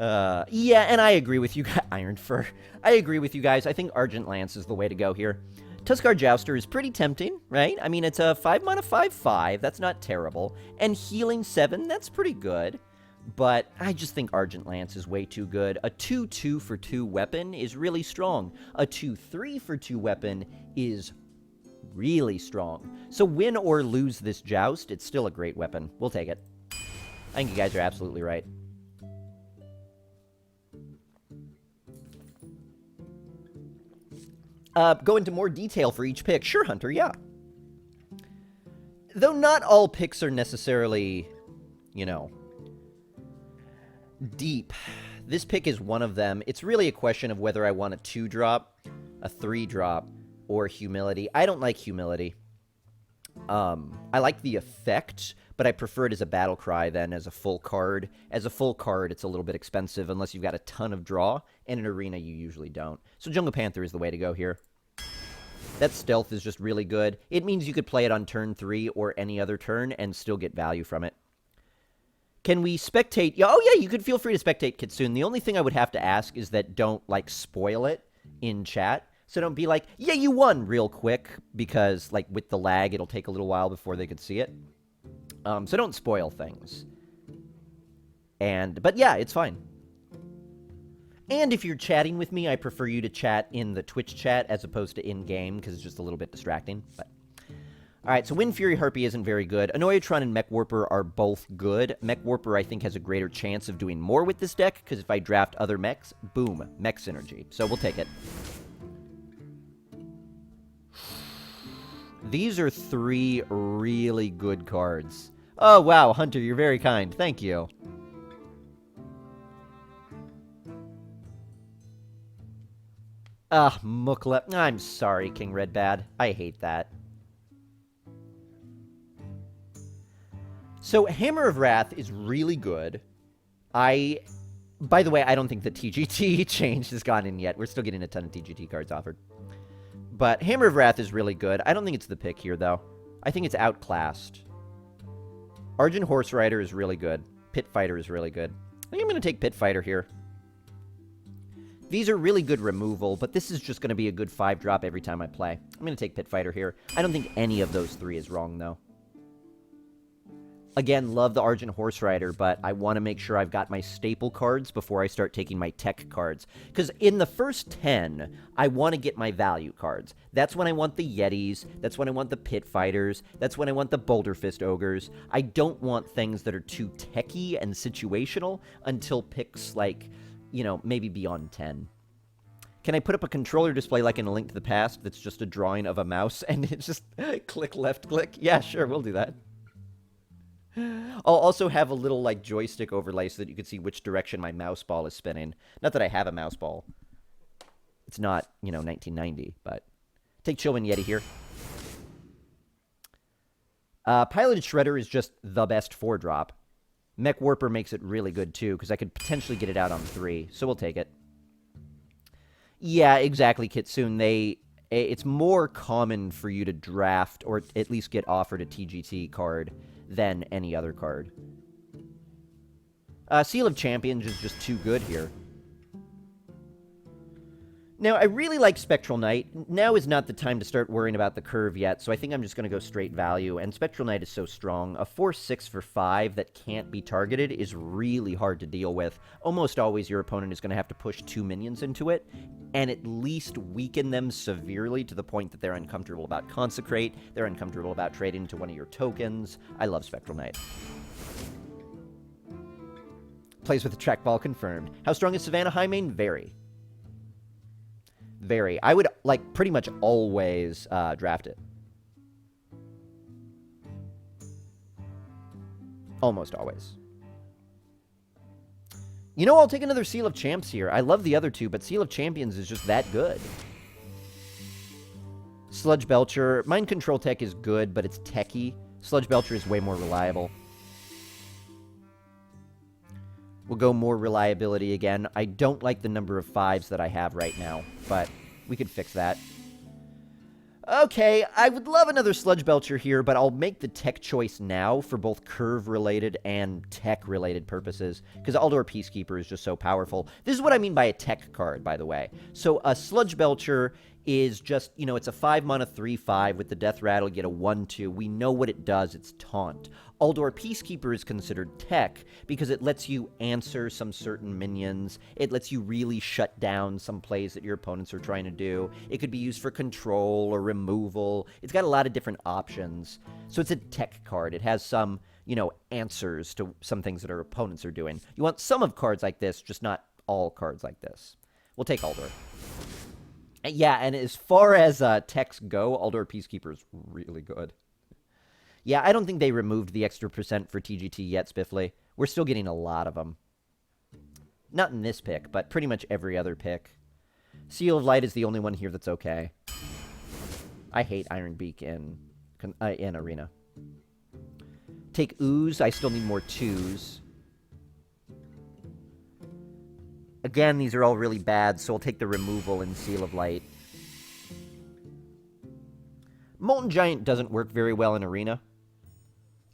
Yeah, and I agree with you guys. Iron Fur. I agree with you guys. I think Argent Lance is the way to go here. Tuskar Jouster is pretty tempting, right? I mean, it's a 5 mana 5/5. That's not terrible. And Healing 7, that's pretty good. But I just think Argent Lance is way too good. A 2/2 for 2 weapon is really strong. A 2/3 for 2 weapon is really strong. So win or lose this joust, it's still a great weapon. We'll take it. I think you guys are absolutely right. Go into more detail for each pick. Sure, Hunter, yeah. Though not all picks are necessarily, you know, deep. This pick is one of them. It's really a question of whether I want a 2-drop, a 3-drop, or Humility. I don't like Humility. I like the effect, but I prefer it as a battle cry than as a full card. As a full card, it's a little bit expensive unless you've got a ton of draw. In an arena, you usually don't. So Jungle Panther is the way to go here. That stealth is just really good. It means you could play it on turn 3 or any other turn and still get value from it. Can we spectate? Oh, yeah, you could feel free to spectate Kitsune. The only thing I would have to ask is that don't, like, spoil it in chat. So don't be like, yeah, you won real quick, because, like, with the lag, it'll take a little while before they could see it. So don't spoil things. But yeah, it's fine. And if you're chatting with me, I prefer you to chat in the Twitch chat as opposed to in-game, because it's just a little bit distracting. But alright, so Wind Fury Harpy isn't very good. Annoyatron and Mech Warper are both good. Mech Warper, I think, has a greater chance of doing more with this deck, because if I draft other mechs, boom, mech synergy. So we'll take it. These are 3 really good cards. Oh, wow, Hunter, you're very kind. Thank you. Mukla. I'm sorry, King Redbad. I hate that. So, Hammer of Wrath is really good. By the way, I don't think the TGT change has gone in yet. We're still getting a ton of TGT cards offered. But Hammer of Wrath is really good. I don't think it's the pick here, though. I think it's outclassed. Argent Horse Rider is really good. Pit Fighter is really good. I think I'm going to take Pit Fighter here. These are really good removal, but this is just going to be a good 5-drop every time I play. I'm going to take Pit Fighter here. I don't think any of those 3 is wrong, though. Again, love the Argent Horse Rider, but I want to make sure I've got my staple cards before I start taking my tech cards. Because in the first 10, I want to get my value cards. That's when I want the Yetis. That's when I want the Pit Fighters. That's when I want the Boulder Fist Ogres. I don't want things that are too techy and situational until picks like, you know, maybe beyond 10. Can I put up a controller display like in A Link to the Past that's just a drawing of a mouse and it's just click, left, click? Yeah, sure, we'll do that. I'll also have a little, like, joystick overlay so that you can see which direction my mouse ball is spinning. Not that I have a mouse ball. It's not, you know, 1990, but... Take Chillwind Yeti here. Piloted Shredder is just the best 4-drop. Mech Warper makes it really good, too, because I could potentially get it out on 3, so we'll take it. Yeah, exactly, Kitsune. It's more common for you to draft, or at least get offered a TGT card than any other card. Seal of Champions is just too good here. Now, I really like Spectral Knight. Now is not the time to start worrying about the curve yet, so I think I'm just going to go straight value, and Spectral Knight is so strong. A 4/6 for 5 that can't be targeted is really hard to deal with. Almost always your opponent is going to have to push 2 minions into it, and at least weaken them severely to the point that they're uncomfortable about Consecrate, they're uncomfortable about trading into one of your tokens. I love Spectral Knight. Plays with the trackball confirmed. How strong is Savannah Highmane? Very. Very. I would, like, pretty much always draft it. Almost always. You know, I'll take another Seal of Champs here. I love the other 2, but Seal of Champions is just that good. Sludge Belcher. Mind Control Tech is good, but it's techy. Sludge Belcher is way more reliable. We'll go more reliability again. I don't like the number of 5s that I have right now, but we could fix that. Okay, I would love another Sludge Belcher here, but I'll make the tech choice now for both curve-related and tech-related purposes, because Aldor Peacekeeper is just so powerful. This is what I mean by a tech card, by the way. So a Sludge Belcher is just, you know, it's a 5-mana 3/5 with the Death Rattle, you get a 1/2. We know what it does, it's Taunt. Aldor Peacekeeper is considered tech because it lets you answer some certain minions. It lets you really shut down some plays that your opponents are trying to do. It could be used for control or removal. It's got a lot of different options. So it's a tech card. It has some, you know, answers to some things that our opponents are doing. You want some of cards like this, just not all cards like this. We'll take Aldor. Yeah, and as far as techs go, Aldor Peacekeeper is really good. Yeah, I don't think they removed the extra % for TGT yet, Spiffly. We're still getting a lot of them. Not in this pick, but pretty much every other pick. Seal of Light is the only one here that's okay. I hate Iron Beak in Arena. Take Ooze. I still need more 2s. Again, these are all really bad, so I'll take the removal in Seal of Light. Molten Giant doesn't work very well in Arena.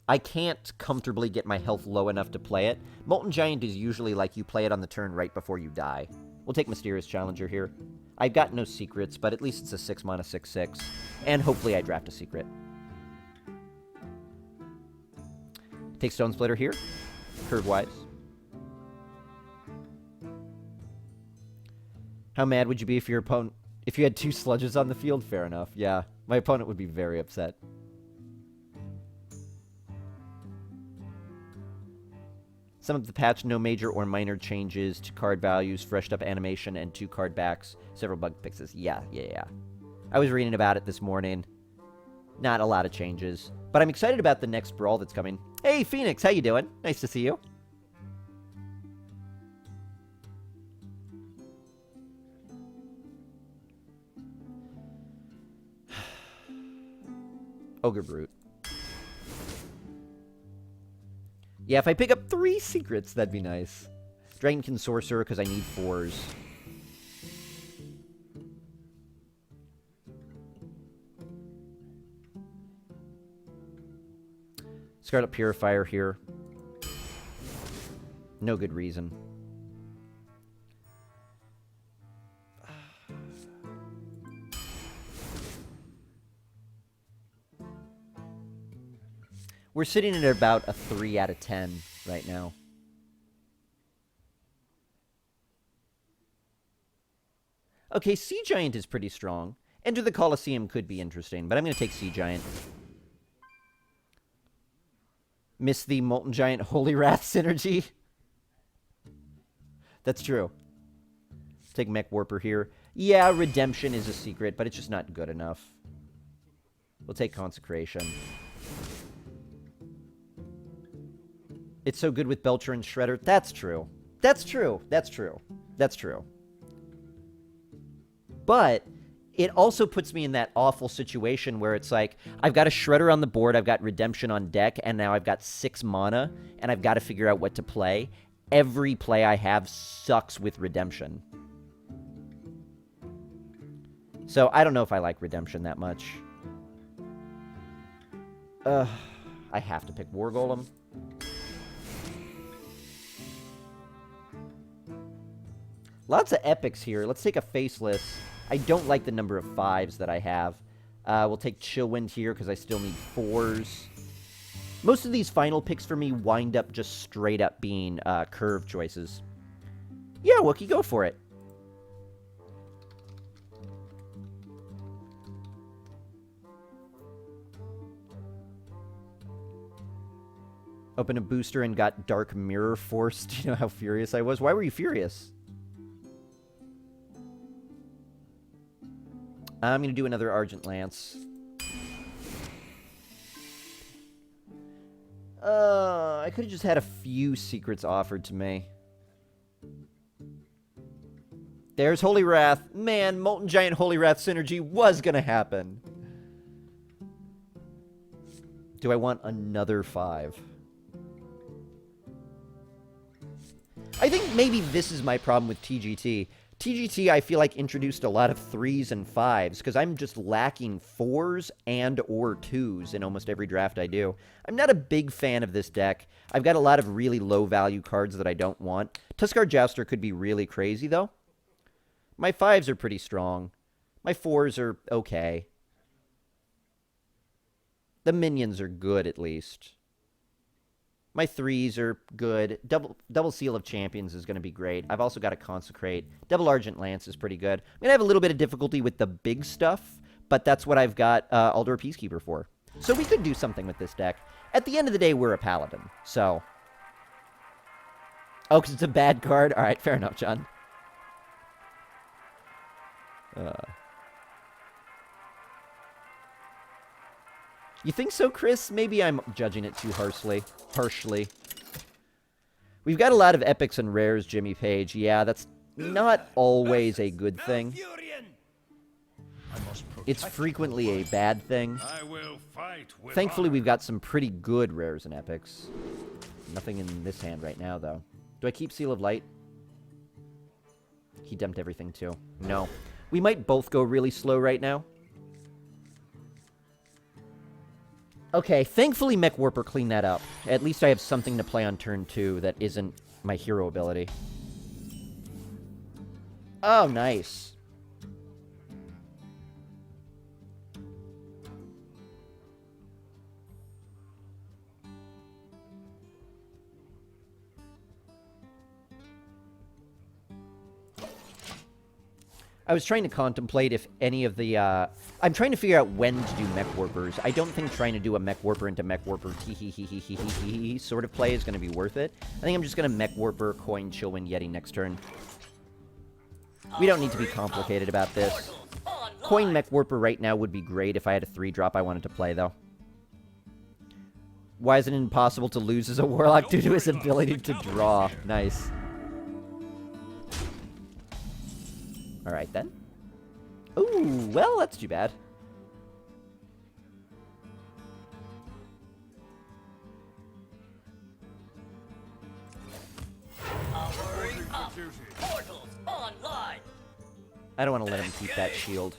I can't comfortably get my health low enough to play it. Molten Giant is usually like you play it on the turn right before you die. We'll take Mysterious Challenger here. I've got no secrets, but at least it's a 6-mana 6/6. And hopefully I draft a secret. Take Stone Splitter here. Curve-wise. How mad would you be if your opponent... If you had 2 sludges on the field? Fair enough. Yeah, my opponent would be very upset. Some of the patch, no major or minor changes to card values, freshed up animation, and 2 card backs, several bug fixes. Yeah. I was reading about it this morning. Not a lot of changes. But I'm excited about the next Brawl that's coming. Hey, Phoenix, how you doing? Nice to see you. Ogre Brute. Yeah, if I pick up 3 secrets, that'd be nice. Dragonkin Sorcerer, because I need 4s. Scarlet Purifier here. No good reason. We're sitting at about a 3 out of 10 right now. Okay, Sea Giant is pretty strong. Enter the Colosseum could be interesting, but I'm going to take Sea Giant. Miss the Molten Giant Holy Wrath synergy. That's true. Take Mech Warper here. Yeah, Redemption is a secret, but it's just not good enough. We'll take Consecration. It's so good with Belcher and Shredder. That's true. That's true. That's true. That's true. But it also puts me in that awful situation where it's like, I've got a Shredder on the board, I've got Redemption on deck, and now I've got 6 mana, and I've got to figure out what to play. Every play I have sucks with Redemption. So I don't know if I like Redemption that much. I have to pick War Golem. Lots of epics here. Let's take a Faceless. I don't like the number of 5s that I have. We'll take Chillwind here because I still need 4s. Most of these final picks for me wind up just straight up being curve choices. Yeah, Wookie, go for it. Open a booster and got Dark Mirror forced. Do you know how furious I was? Why were you furious? I'm going to do another Argent Lance. I could have just had a few secrets offered to me. There's Holy Wrath. Man, Molten Giant Holy Wrath synergy was going to happen. Do I want another 5? I think maybe this is my problem with TGT. TGT, I feel like, introduced a lot of 3s and 5s, because I'm just lacking 4s and or 2s in almost every draft I do. I'm not a big fan of this deck. I've got a lot of really low-value cards that I don't want. Tuskar Jouster could be really crazy, though. My 5s are pretty strong. My 4s are okay. The minions are good, at least. My 3s are good. Double Seal of Champions is going to be great. I've also got to Consecrate. Double Argent Lance is pretty good. I'm going to have a little bit of difficulty with the big stuff, but that's what I've got Aldor Peacekeeper for. So we could do something with this deck. At the end of the day, we're a Paladin, so... Oh, because it's a bad card? Alright, fair enough, John. You think so, Chris? Maybe I'm judging it too harshly. We've got a lot of epics and rares, Jimmy Page. Yeah, that's not always a good thing. It's frequently a bad thing. Thankfully, we've got some pretty good rares and epics. Nothing in this hand right now, though. Do I keep Seal of Light? He dumped everything, too. No. We might both go really slow right now. Okay, thankfully Mech Warper cleaned that up. At least I have something to play on turn 2 that isn't my hero ability. Oh, nice. I was trying to contemplate if any of the, I'm trying to figure out when to do Mech Warpers. I don't think trying to do a Mech Warper into Mech Warper sort of play is going to be worth it. I think I'm just going to Mech Warper, coin, Chillwind, Yeti next turn. We don't need to be complicated about this. Coin Mech Warper right now would be great if I had a 3-drop I wanted to play, though. Why is it impossible to lose as a Warlock due to his ability to draw? Nice. Alright, then. Ooh, well, that's too bad. I don't want to let him keep that shield.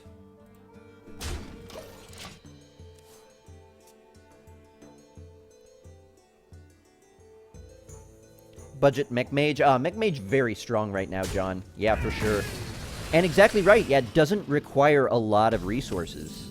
Budget Mech Mage. Mech Mage very strong right now, John. Yeah, for sure. And exactly right. Yeah, it doesn't require a lot of resources.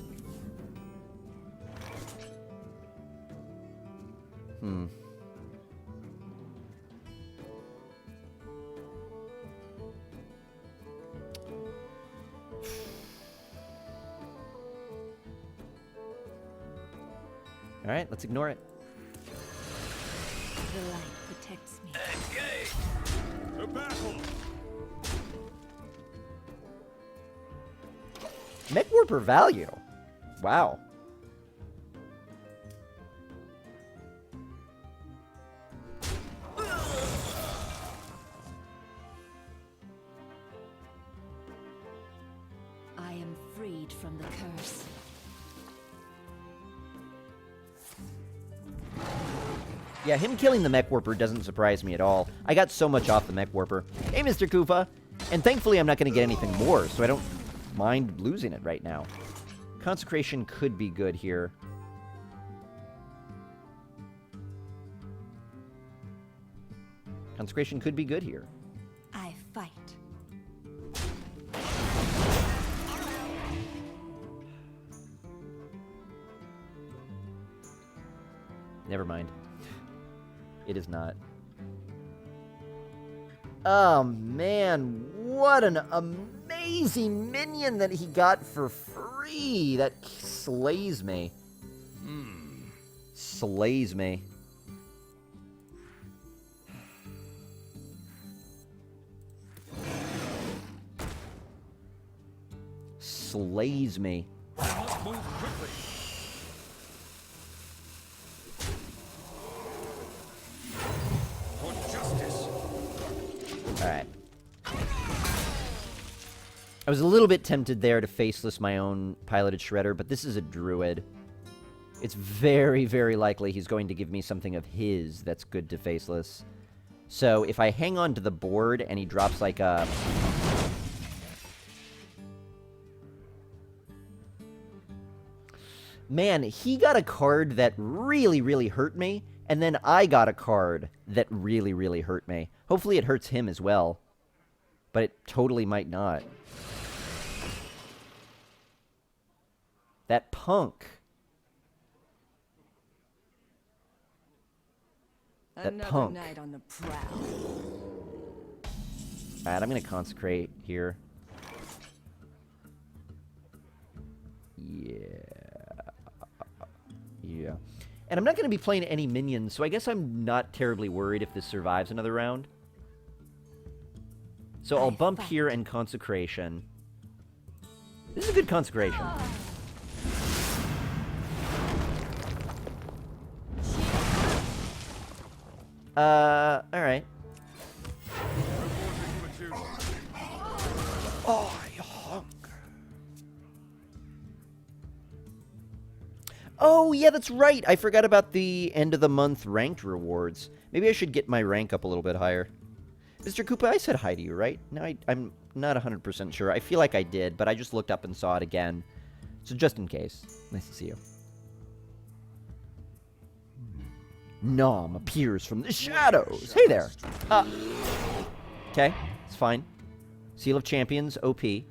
All right, let's ignore it. The light protects me. Engage! To battle! Mech Warper value. Wow. I am freed from the curse. Yeah, him killing the Mech Warper doesn't surprise me at all. I got so much off the Mech Warper. Hey, Mr. Koopa. And thankfully, I'm not going to get anything more, so I don't mind losing it right now. Consecration could be good here. Consecration could be good here. I fight. Never mind. It is not. Oh, man. What an amazing minion that he got for free. That slays me. Slays me. Slays me. Move quickly. For justice. Alright. I was a little bit tempted there to faceless my own piloted Shredder, but this is a druid. It's very, very likely he's going to give me something of his that's good to faceless. So if I hang on to the board and he drops like a Man, he got a card that really, really hurt me, and then I got a card that really, really hurt me. Hopefully it hurts him as well, but it totally might not. That punk. That Another punk. night on the prowl. Alright, I'm going to consecrate here. Yeah. And I'm not going to be playing any minions, so I guess I'm not terribly worried if this survives another round. So I'll bump here and consecration. This is a good consecration. Alright. Oh, I hunger. Oh, yeah, that's right. I forgot about the end of the month ranked rewards. Maybe I should get my rank up a little bit higher. Mr. Koopa, I said hi to you, right? No, I'm not 100% sure. I feel like I did, but I just looked up and saw it again. So just in case. Nice to see you. Nom appears from the shadows. Hey there. Okay, it's fine. Seal of Champions, OP. It's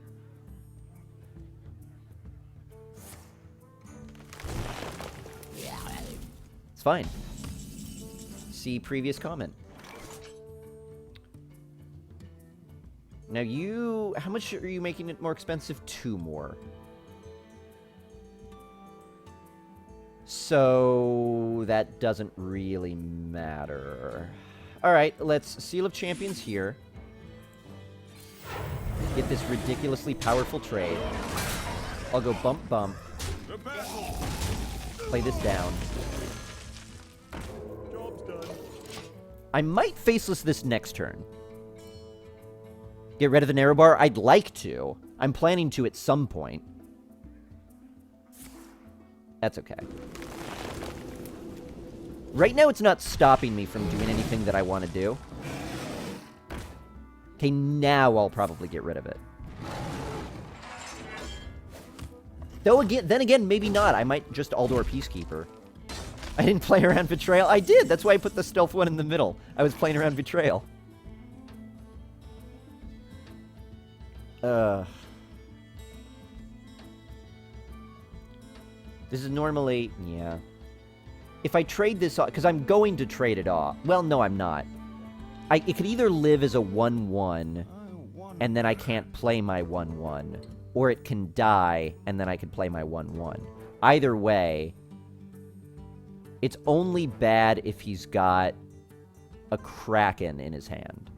fine. See previous comment. Now you... How much are you making it more expensive? 2 more. So that doesn't really matter. Alright, let's Seal of Champions here. Get this ridiculously powerful trade. I'll go bump bump. Play this down. Job's done. I might faceless this next turn. Get rid of the narrow bar? I'd like to. I'm planning to at some point. That's okay. Right now, it's not stopping me from doing anything that I want to do. Okay, now I'll probably get rid of it. Though again, then again, maybe not. I might just Aldor Peacekeeper. I didn't play around Betrayal. I did. That's why I put the stealth one in the middle. I was playing around Betrayal. This is normally... Yeah. If I trade this off... Because I'm going to trade it off. Well, no, I'm not. It could either live as a 1-1, and then I can't play my 1-1. Or it can die, and then I can play my 1-1. Either way, it's only bad if he's got a Kraken in his hand.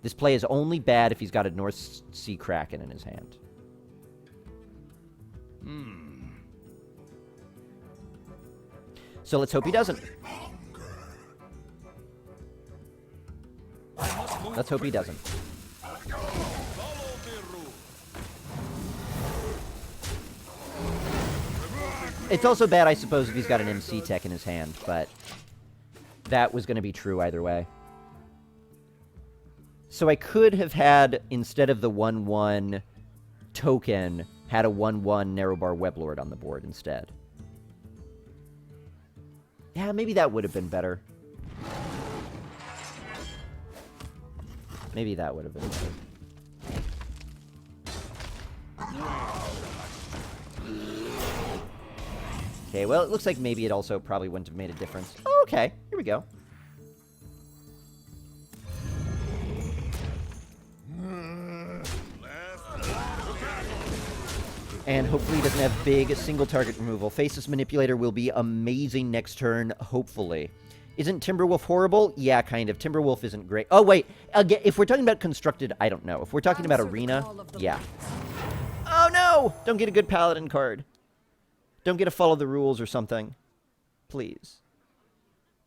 This play is only bad if he's got a North Sea Kraken in his hand. So let's hope he doesn't. Let's hope he doesn't. It's also bad, I suppose, if he's got an MC tech in his hand, but that was going to be true either way. So I could have had, instead of the 1-1 token, had a 1-1 Narrowbar Weblord on the board instead. Yeah, maybe that would have been better. Maybe that would have been better. Okay, well, it looks like maybe it also probably wouldn't have made a difference. Oh, okay, here we go. And hopefully he doesn't have big single target removal. Faceless Manipulator will be amazing next turn, hopefully. Isn't Timberwolf horrible? Yeah, kind of. Timberwolf isn't great. Oh, wait. Again, if we're talking about Constructed, I don't know. If we're talking about Arena, yeah. Oh, no! Don't get a good Paladin card. Don't get a Follow the Rules or something. Please.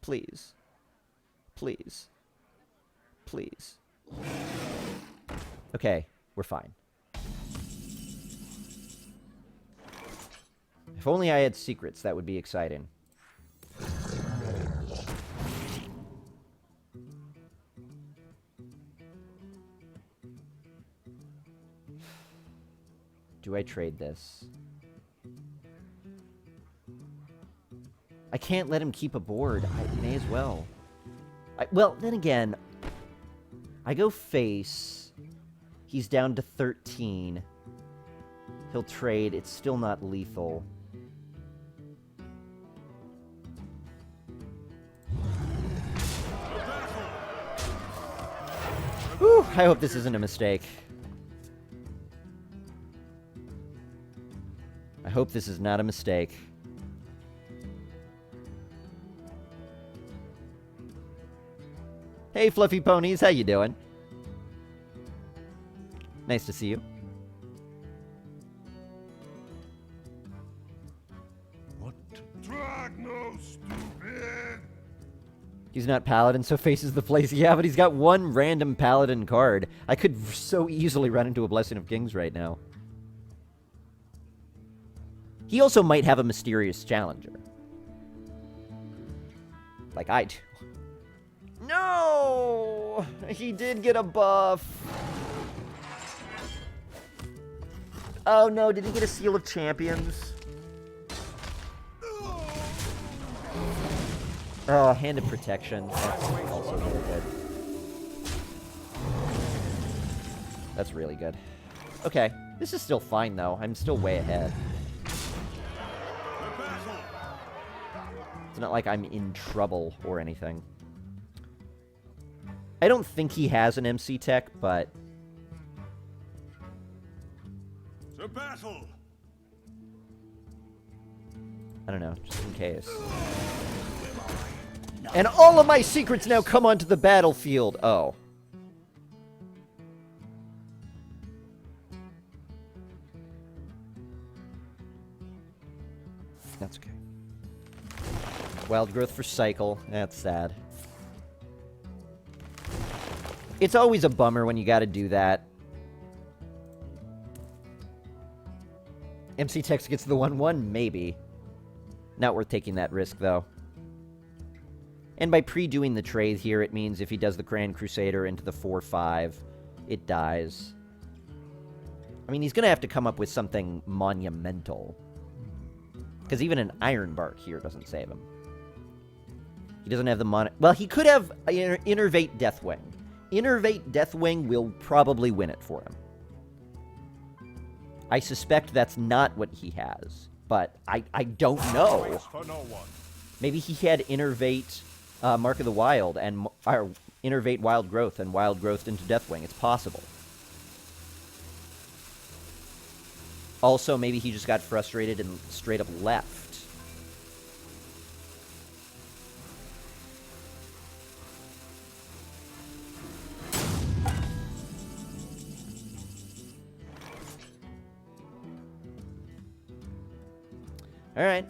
Please. Please. Please. Okay, we're fine. If only I had secrets, that would be exciting. Do I trade this? can't let him keep a board. I may as well. Well, then again, I go face. He's down to 13. He'll trade. It's still not lethal. Whew, I hope this isn't a mistake. I hope this is not a mistake. Hey, fluffy ponies, how you doing? Nice to see you. What? Drag no stupid! He's not Paladin, so faces the place. Yeah, but he's got one random Paladin card. I could so easily run into a Blessing of Kings right now. He also might have a mysterious challenger. Like I do. No! He did get a buff. Oh no, did he get a Seal of Champions? Oh, Hand of Protection. That's also really good. That's really good. Okay, this is still fine though. I'm still way ahead. It's not like I'm in trouble or anything. I don't think he has an MC tech, but... To battle! I don't know, just in case. And all of my secrets now come onto the battlefield! Oh. That's okay. Wild growth for cycle. That's sad. It's always a bummer when you gotta do that. MC Tex gets the 1-1? Maybe. Not worth taking that risk, though. And by pre-doing the trade here, it means if he does the Grand Crusader into the 4-5, it dies. I mean, he's gonna have to come up with something monumental. Because even an Iron Bark here doesn't save him. He doesn't have the well, he could have Innervate Deathwing. Innervate Deathwing will probably win it for him. I suspect that's not what he has, but I don't know. Maybe he had Innervate Mark of the Wild and Innervate Wild Growth and Wild Growth into Deathwing. It's possible. Also, maybe he just got frustrated and straight up left. All right.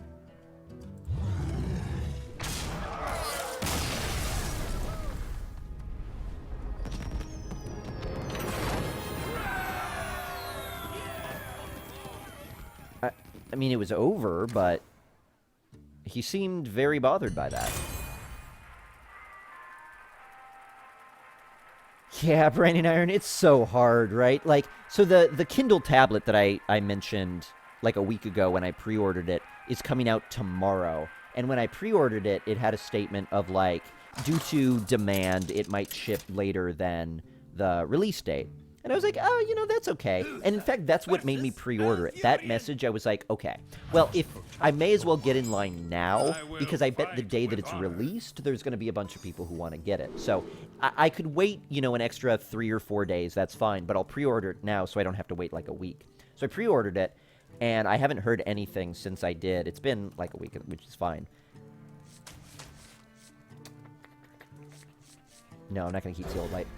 I mean, it was over, but he seemed very bothered by that. Yeah, Brandon Iron, it's so hard, right? Like, so the Kindle tablet that I mentioned like a week ago when I pre-ordered it is coming out tomorrow. And when I pre-ordered it, it had a statement of like, due to demand, it might ship later than the release date. And I was like, oh, you know, that's okay. And in fact, that's what made me pre-order it. That message, I was like, okay. Well, if I may as well get in line now, because I bet the day that it's released, there's going to be a bunch of people who want to get it. So I could wait, you know, an extra 3 or 4 days. That's fine. But I'll pre-order it now so I don't have to wait like a week. So I pre-ordered it, and I haven't heard anything since I did. It's been like a week, which is fine. No, I'm not going to keep Sealed Light.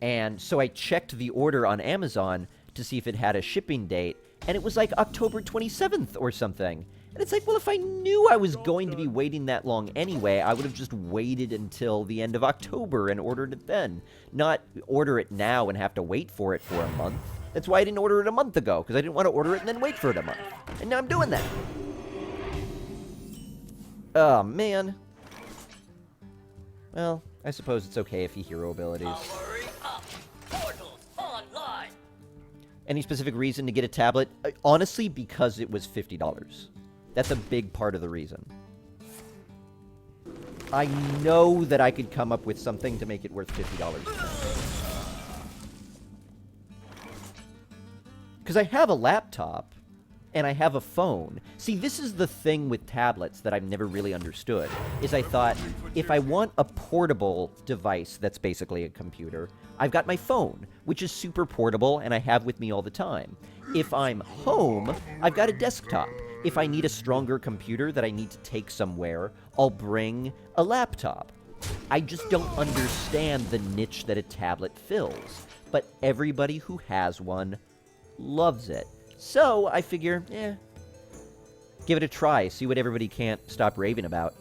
And so I checked the order on Amazon to see if it had a shipping date, and it was like October 27th or something. And it's like, well, if I knew I was going to be waiting that long anyway, I would have just waited until the end of October and ordered it then. Not order it now and have to wait for it for a month. That's why I didn't order it a month ago, because I didn't want to order it and then wait for it a month. And now I'm doing that. Oh, man. Well, I suppose it's okay if he hero abilities. Any specific reason to get a tablet? Honestly, because it was $50. That's a big part of the reason. I know that I could come up with something to make it worth $50. Because I have a laptop, and I have a phone. See, this is the thing with tablets that I've never really understood, is I thought, if I want a portable device that's basically a computer, I've got my phone, which is super portable and I have with me all the time. If I'm home, I've got a desktop. If I need a stronger computer that I need to take somewhere, I'll bring a laptop. I just don't understand the niche that a tablet fills. But everybody who has one loves it. So I figure, give it a try, see what everybody can't stop raving about.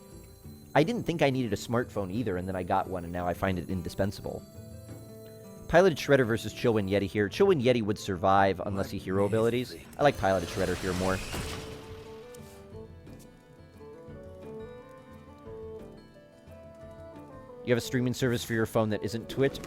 I didn't think I needed a smartphone either, and then I got one, and now I find it indispensable. Piloted Shredder versus Chillwind Yeti here. Chillwind Yeti would survive unless he hero abilities. I like Piloted Shredder here more. You have a streaming service for your phone that isn't Twitch?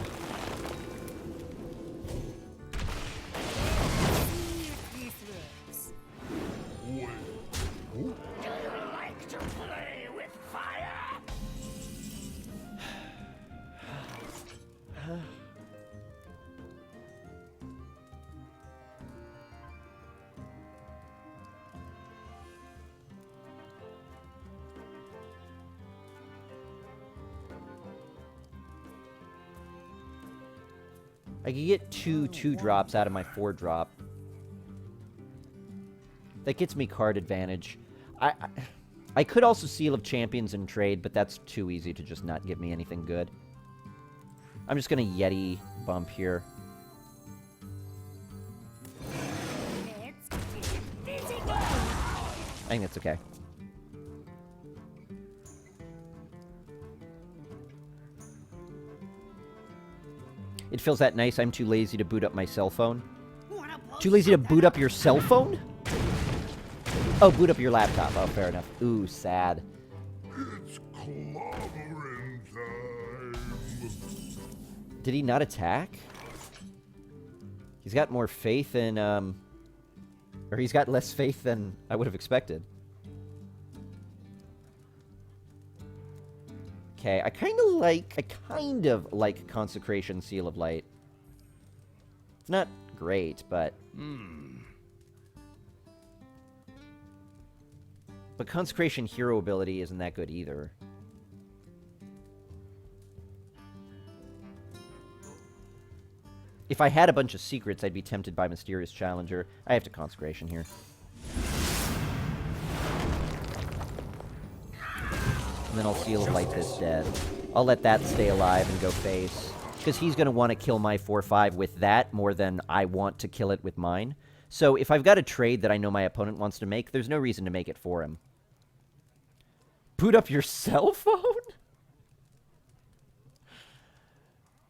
I could get two 2-drops out of my 4-drop. That gets me card advantage. I could also Seal of Champions and trade, but that's too easy to just not give me anything good. I'm just going to Yeti bump here. I think that's okay. It feels that nice. I'm too lazy to boot up my cell phone. Too lazy to boot up your cell phone? Oh, boot up your laptop. Oh, fair enough. Ooh, sad. It's clobbering time. Did he not attack? He's got more faith in, or he's got less faith than I would have expected. Okay, I kind of like Consecration Seal of Light. It's not great, but... But Consecration hero ability isn't that good either. If I had a bunch of secrets, I'd be tempted by Mysterious Challenger. I have to Consecration here. And then I'll Seal of Light this dead. I'll let that stay alive and go face. Because he's going to want to kill my 4-5 with that more than I want to kill it with mine. So if I've got a trade that I know my opponent wants to make, there's no reason to make it for him. Boot up your cell phone?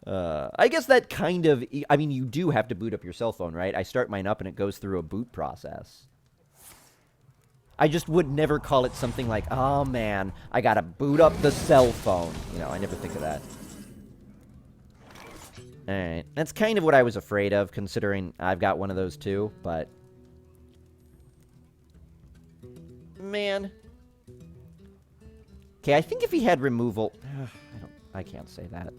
I guess that kind of... I mean, you do have to boot up your cell phone, right? I start mine up and it goes through a boot process. I just would never call it something like, oh man, I gotta boot up the cell phone. You know, I never think of that. Alright, that's kind of what I was afraid of, considering I've got one of those too, but... Man. Okay, I think if he had removal... I can't say that.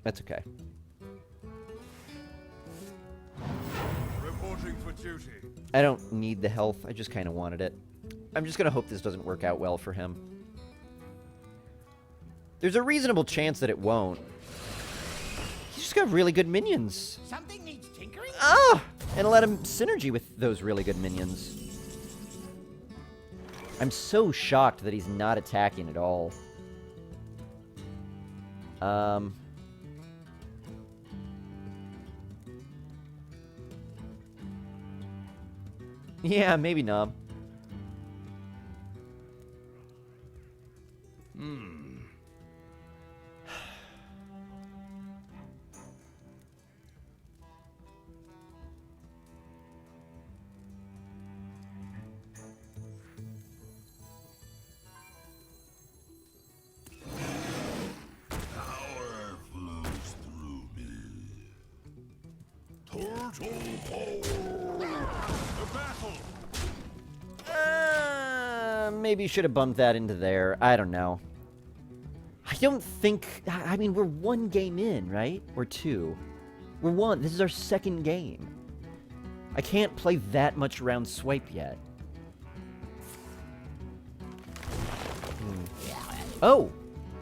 That's okay. Reporting for duty. I don't need the health. I just kind of wanted it. I'm just going to hope this doesn't work out well for him. There's a reasonable chance that it won't. He's just got really good minions. Something needs tinkering? Ah! And let him synergy with those really good minions. I'm so shocked that he's not attacking at all. Yeah, maybe not. Turtle power. The battle. Maybe should have bumped that into there. I don't know. I don't think... I mean, we're one game in, right? Or two. We're one. This is our second game. I can't play that much round swipe yet. Oh!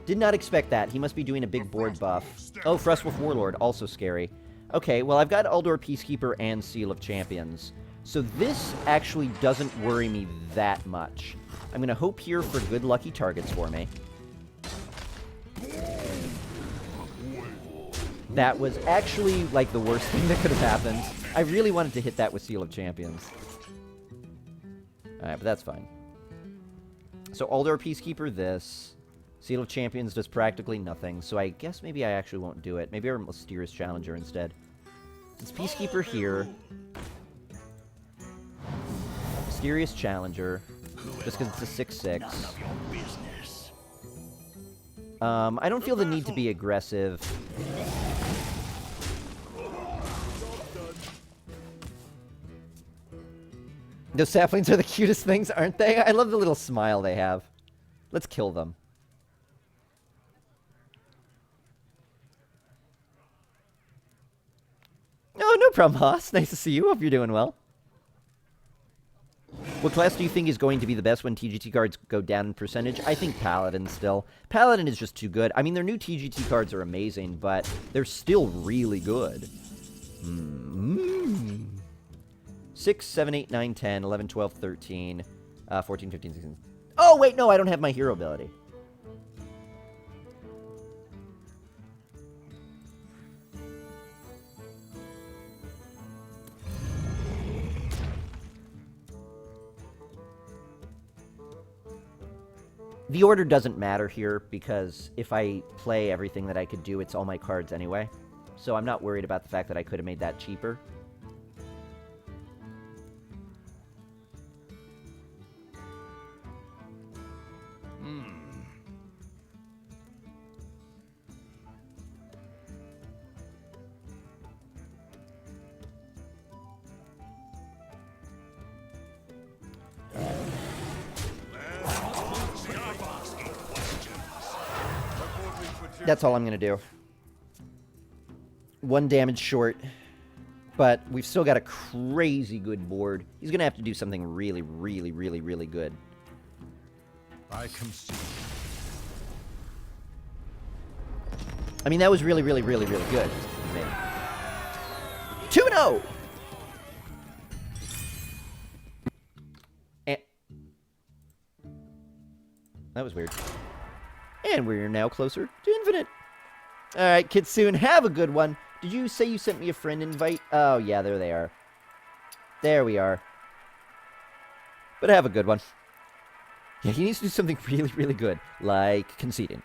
Did not expect that. He must be doing a big board buff. Oh, Frostwolf Warlord. Also scary. Okay, well, I've got Aldor Peacekeeper and Seal of Champions. So this actually doesn't worry me that much. I'm going to hope here for good lucky targets for me. That was actually, like, the worst thing that could have happened. I really wanted to hit that with Seal of Champions. Alright, but that's fine. So, Aldor Peacekeeper this. Seal of Champions does practically nothing, so I guess maybe I actually won't do it. Maybe our Mysterious Challenger instead. It's Peacekeeper here. Mysterious Challenger. Just because it's a 6/6. I don't feel the need to be aggressive. Those saplings are the cutest things, aren't they? I love the little smile they have. Let's kill them. Oh, no problem, Haas. Nice to see you. Hope you're doing well. What class do you think is going to be the best when TGT cards go down in percentage? I think Paladin still. Paladin is just too good. I mean, their new TGT cards are amazing, but they're still really good. 6, 7, 8, 9, 10, 11, 12, 13, 14, 15, 16. Oh, wait, no, I don't have my hero ability. The order doesn't matter here, because if I play everything that I could do, it's all my cards anyway. So I'm not worried about the fact that I could have made that cheaper. That's all I'm going to do. 1 damage short. But we've still got a crazy good board. He's going to have to do something really, really, really, really good. I concede. I mean, that was really, really, really, really good. 2-0! And that was weird. And we're now closer to infinite. Alright, Kitsune, have a good one. Did you say you sent me a friend invite? Oh, yeah, there they are. There we are. But have a good one. Yeah, he needs to do something really, really good. Like conceding.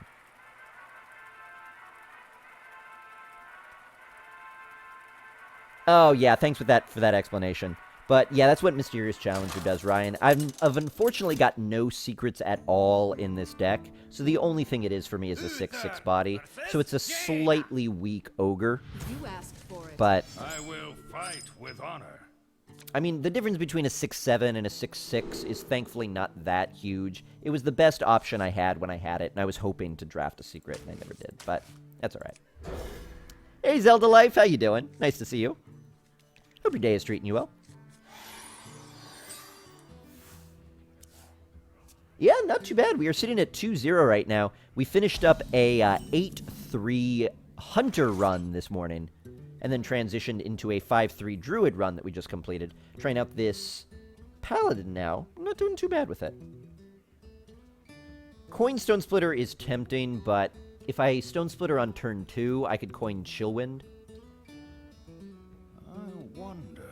Oh, yeah, thanks for that explanation. But, yeah, that's what Mysterious Challenger does, Ryan. I've unfortunately got no secrets at all in this deck, so the only thing it is for me is a 6/6 body. So it's a slightly weak ogre. You asked for it. But I will fight with honor. I mean, the difference between a 6/7 and a 6/6 is thankfully not that huge. It was the best option I had when I had it, and I was hoping to draft a secret, and I never did. But that's all right. Hey, Zelda Life, how you doing? Nice to see you. Hope your day is treating you well. Yeah, not too bad. We are sitting at 2-0 right now. We finished up a 8-3 Hunter run this morning, and then transitioned into a 5-3 Druid run that we just completed. Trying out this Paladin now. I'm not doing too bad with it. Coin Stone Splitter is tempting, but if I Stone Splitter on turn 2, I could coin Chillwind. I wonder.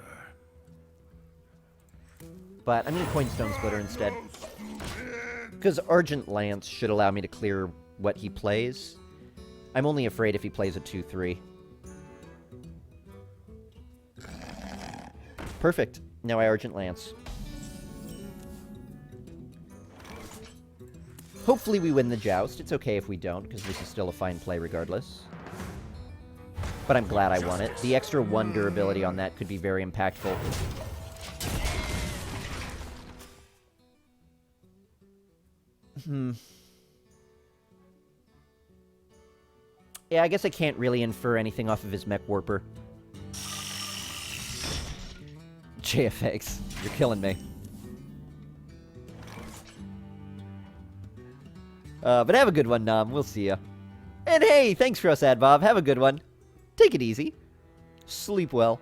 But I'm going to coin Stone Splitter instead. Because Argent Lance should allow me to clear what he plays. I'm only afraid if he plays a 2-3. Perfect. Now I Argent Lance. Hopefully we win the joust. It's okay if we don't, because this is still a fine play regardless. But I'm glad I won it. The extra 1 durability on that could be very impactful. Yeah, I guess I can't really infer anything off of his mech warper. JFX, you're killing me. But have a good one, Nom. We'll see ya. And hey, thanks for us, Adbob. Have a good one. Take it easy. Sleep well.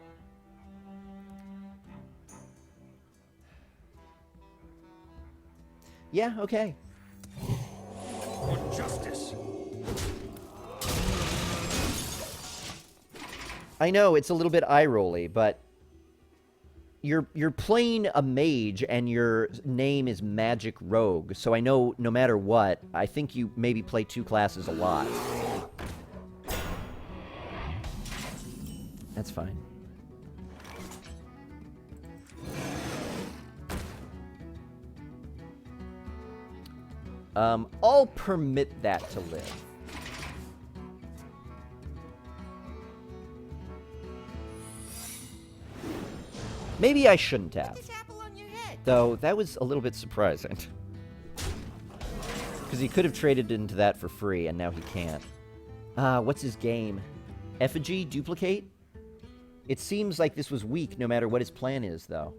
Yeah, okay. For justice. I know, it's a little bit eye-rolly, but you're playing a mage and your name is Magic Rogue, so I know no matter what, I think you maybe play 2 classes a lot. That's fine. I'll permit that to live. Maybe I shouldn't have. Though, that was a little bit surprising. Because he could have traded into that for free, and now he can't. What's his game? Effigy? Duplicate? It seems like this was weak, no matter what his plan is, though.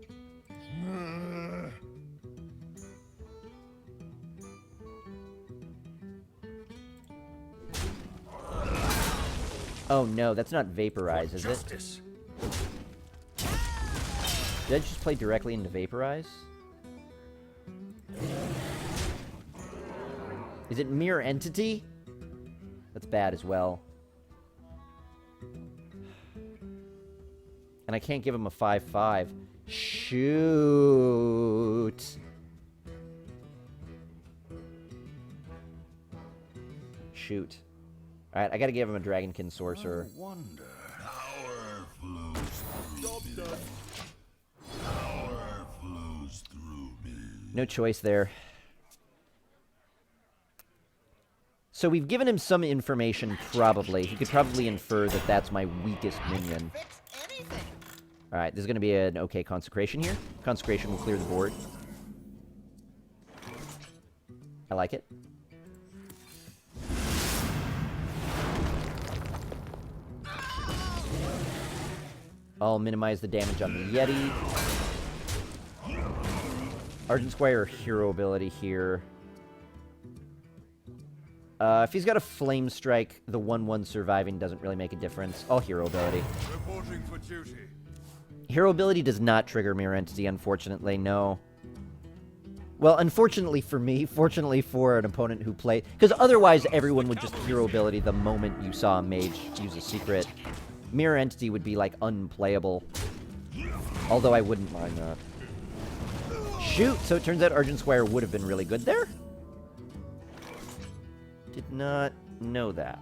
Oh no, that's not Vaporize, is it? Did I just play directly into Vaporize? Is it Mirror Entity? That's bad as well. And I can't give him a 5/5. Shoot. Shoot. Alright, I gotta give him a Dragonkin Sorcerer. I wonder. Power flows through me. Power flows through me. No choice there. So we've given him some information, probably. He could probably infer that that's my weakest minion. Alright, there's going to be an okay Consecration here. Consecration will clear the board. I like it. I'll minimize the damage on the Yeti. Argent Squire hero ability here. If he's got a Flame Strike, the 1/1 surviving doesn't really make a difference. All hero ability. Reporting for duty. Hero ability does not trigger Mirror Entity, unfortunately, no. Well, unfortunately for me, fortunately for an opponent who played... Because otherwise, everyone would just hero ability the moment you saw a mage use a secret. Mirror Entity would be, like, unplayable. Although I wouldn't mind that. Shoot! So it turns out Argent Squire would have been really good there? Did not know that.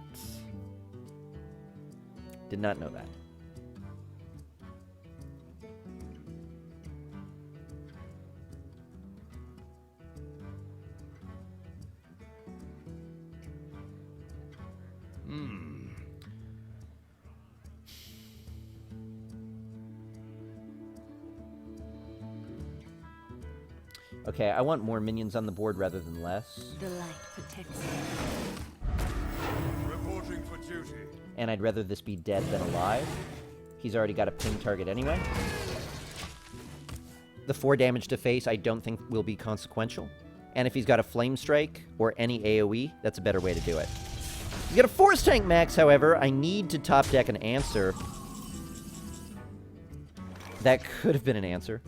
Did not know that. Okay, I want more minions on the board rather than less. The light protects me. Reporting for duty. And I'd rather this be dead than alive. He's already got a ping target anyway. The 4 damage to face I don't think will be consequential. And if he's got a Flame Strike or any AoE, that's a better way to do it. He's got a Force Tank Max, however. I need to top deck an answer. That could have been an answer.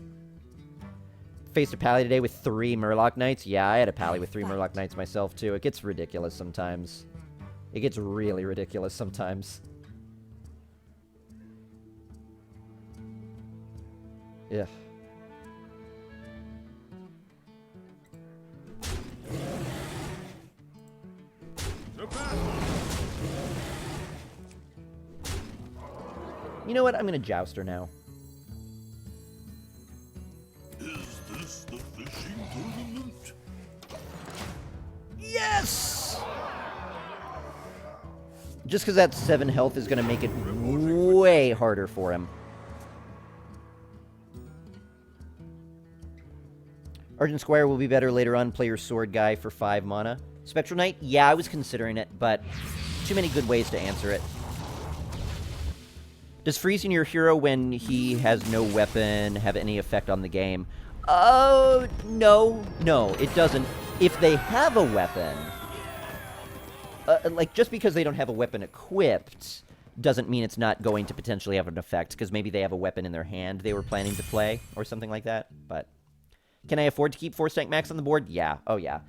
Faced a Pally today with 3 Murloc Knights. Yeah, I had a Pally with 3 Murloc Knights myself, too. It gets ridiculous sometimes. It gets really ridiculous sometimes. Yeah. You know what? I'm gonna Jouster now. Is this the fishing tournament? Yes! Just because that 7 health is going to make it way harder for him. Argent Squire will be better later on. Play your sword guy for 5 mana. Spectral Knight? Yeah, I was considering it, but too many good ways to answer it. Does freezing your hero when he has no weapon have any effect on the game? Oh, no. No, it doesn't. If they have a weapon, like, just because they don't have a weapon equipped doesn't mean it's not going to potentially have an effect, because maybe they have a weapon in their hand they were planning to play, or something like that. But can I afford to keep Force Tank Max on the board? Yeah. Oh, yeah.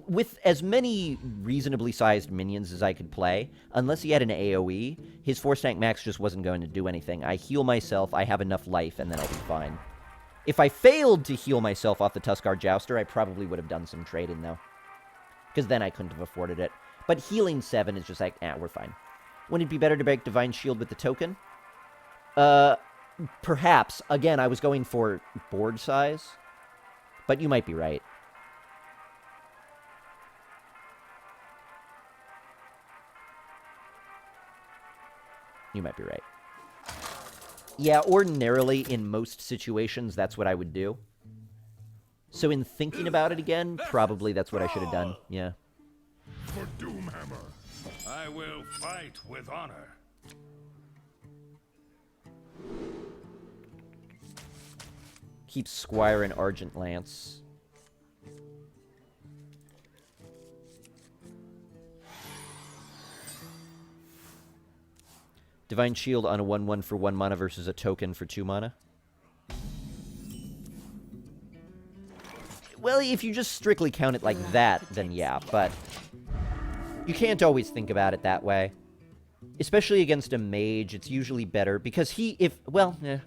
With as many reasonably sized minions as I could play, unless he had an AoE, his Force Tank Max just wasn't going to do anything. I heal myself, I have enough life, and then I'll be fine. If I failed to heal myself off the Tuskar Jouster, I probably would have done some trading, though. Because then I couldn't have afforded it. But healing 7 is just like, we're fine. Wouldn't it be better to break Divine Shield with the token? Perhaps. Again, I was going for board size. But you might be right. You might be right. Yeah, ordinarily, in most situations, that's what I would do. So in thinking about it again, probably that's what I should have done. Yeah. For Doomhammer, I will fight with honor. Keep Squire and Argent Lance. Divine Shield on a 1/1 for 1 mana versus a token for 2 mana. Well, if you just strictly count it like that, then yeah, but you can't always think about it that way. Especially against a mage, it's usually better, because I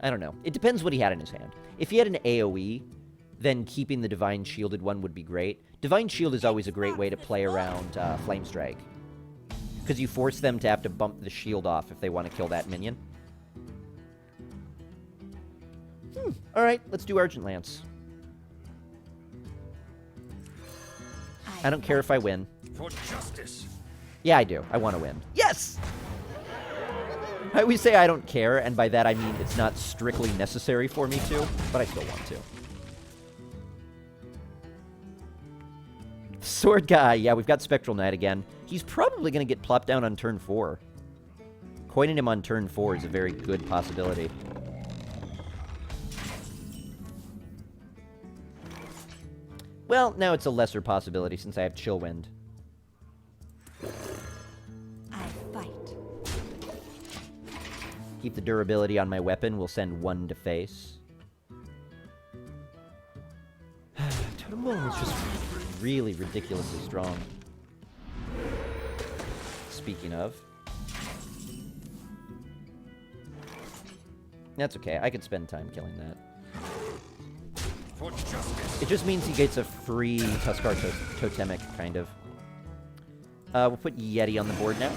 don't know. It depends what he had in his hand. If he had an AoE, then keeping the Divine Shielded one would be great. Divine Shield is always a great way to play around Flame Strike. Because you force them to have to bump the shield off if they want to kill that minion. Alright, let's do Argent Lance. I don't care if I win. For justice. Yeah, I do. I want to win. Yes! I always say I don't care, and by that I mean it's not strictly necessary for me to, but I still want to. Sword guy. Yeah, we've got Spectral Knight again. He's probably going to get plopped down on turn 4. Coining him on turn 4 is a very good possibility. Well, now it's a lesser possibility since I have Chill Wind. I fight. Keep the durability on my weapon. We'll send 1 to face. Totem Ball is just really ridiculously strong. Speaking of. That's okay. I could spend time killing that. For justice. It just means he gets a free Tuskar Totemic, kind of. We'll put Yeti on the board now.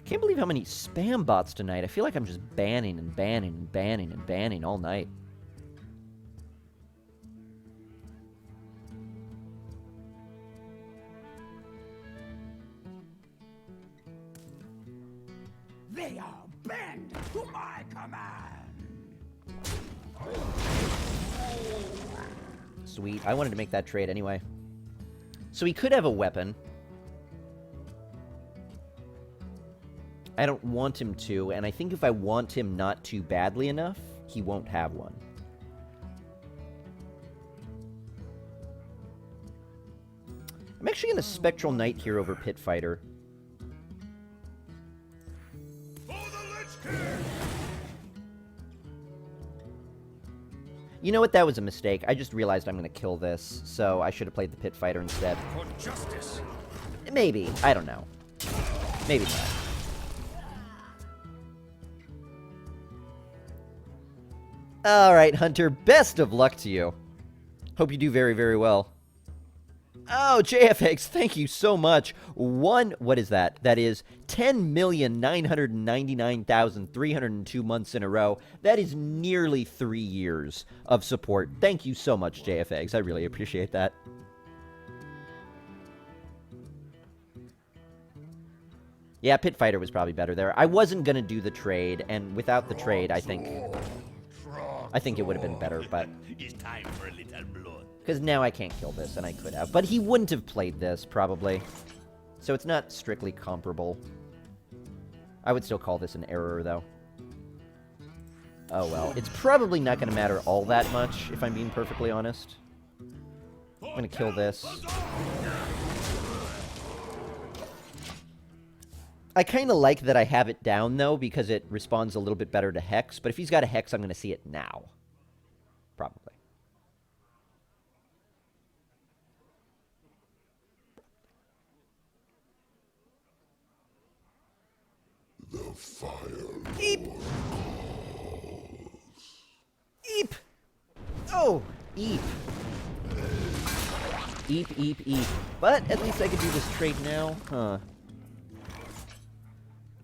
Can't believe how many spam bots tonight. I feel like I'm just banning and banning and banning and banning all night. They are bend to my command. Sweet. I wanted to make that trade anyway. So he could have a weapon. I don't want him to, and I think if I want him not to badly enough, he won't have one. I'm actually going to Spectral Knight here over Pit Fighter. You know what? That was a mistake. I just realized I'm going to kill this, so I should have played the Pit Fighter instead. For justice. Maybe. I don't know. Maybe not. Alright, Hunter. Best of luck to you. Hope you do very, very well. Oh, JFX, thank you so much. What is that? That is 10,999,302 months in a row. That is nearly 3 years of support. Thank you so much, JFX. I really appreciate that. Yeah, Pit Fighter was probably better there. I wasn't going to do the trade, and without the trade, I think it would have been better, but... It's time for a little blood. Because now I can't kill this, and I could have. But he wouldn't have played this, probably. So it's not strictly comparable. I would still call this an error, though. Oh, well. It's probably not going to matter all that much, if I'm being perfectly honest. I'm going to kill this. I kind of like that I have it down, though, because it responds a little bit better to Hex. But if he's got a Hex, I'm going to see it now. Probably. The fire. Eep! Eep! Oh! Eep. Eep, eep, eep. But at least I can do this trade now. Huh.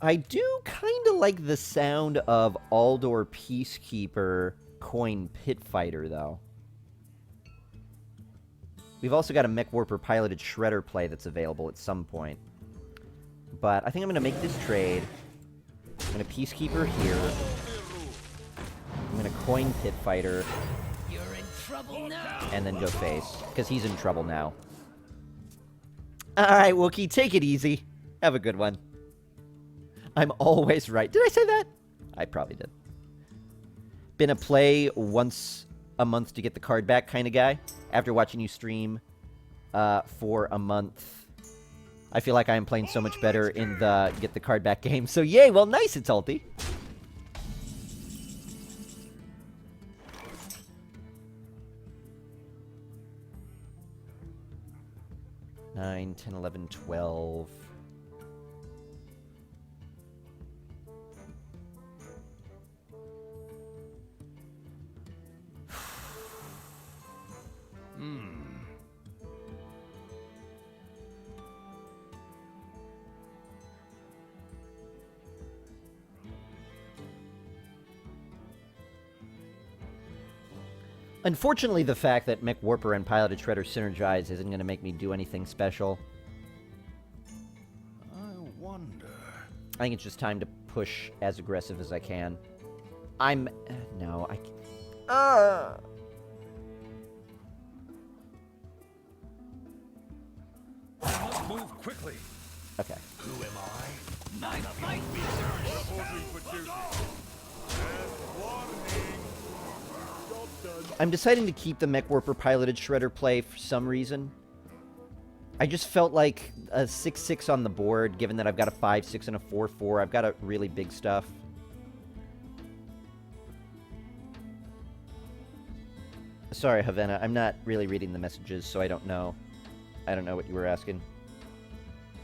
I do kind of like the sound of Aldor Peacekeeper coin Pit Fighter, though. We've also got a Mech Warper piloted Shredder play that's available at some point. But I think I'm going to make this trade. I'm going to Peacekeeper here. I'm going to coin Pit Fighter. You're in trouble now. And then go face, because he's in trouble now. Alright, Wookie, take it easy. Have a good one. I'm always right. Did I say that? I probably did. Been a play once a month to get the card back kind of guy. After watching you stream for a month, I feel like I am playing so much better in the get the card back game. So yay, well nice, it's ulti. Nine, 10, 11, 12. Unfortunately, the fact that Mech Warper and Piloted Shredder synergize isn't going to make me do anything special. I wonder. I think it's just time to push as aggressive as I can. No, I... I must move quickly. Okay. Who am I? My fight Reporting for duty. And warning. Job done. I'm deciding to keep the Mech Warper Piloted Shredder play for some reason. I just felt like a 6-6 on the board, given that I've got a 5-6 and a 4-4. I've got a really big stuff. Sorry, Havana. I'm not really reading the messages, so I don't know. I don't know what you were asking.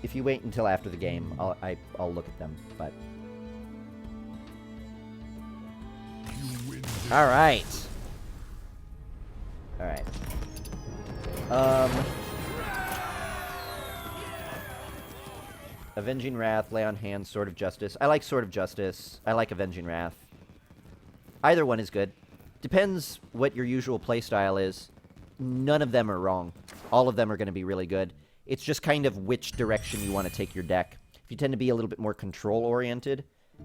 If you wait until after the game, I'll look at them, but... Alright. Alright. Avenging Wrath, Lay on Hands, Sword of Justice. I like Sword of Justice. I like Avenging Wrath. Either one is good. Depends what your usual playstyle is. None of them are wrong. All of them are going to be really good. It's just kind of which direction you want to take your deck. If you tend to be a little bit more control-oriented,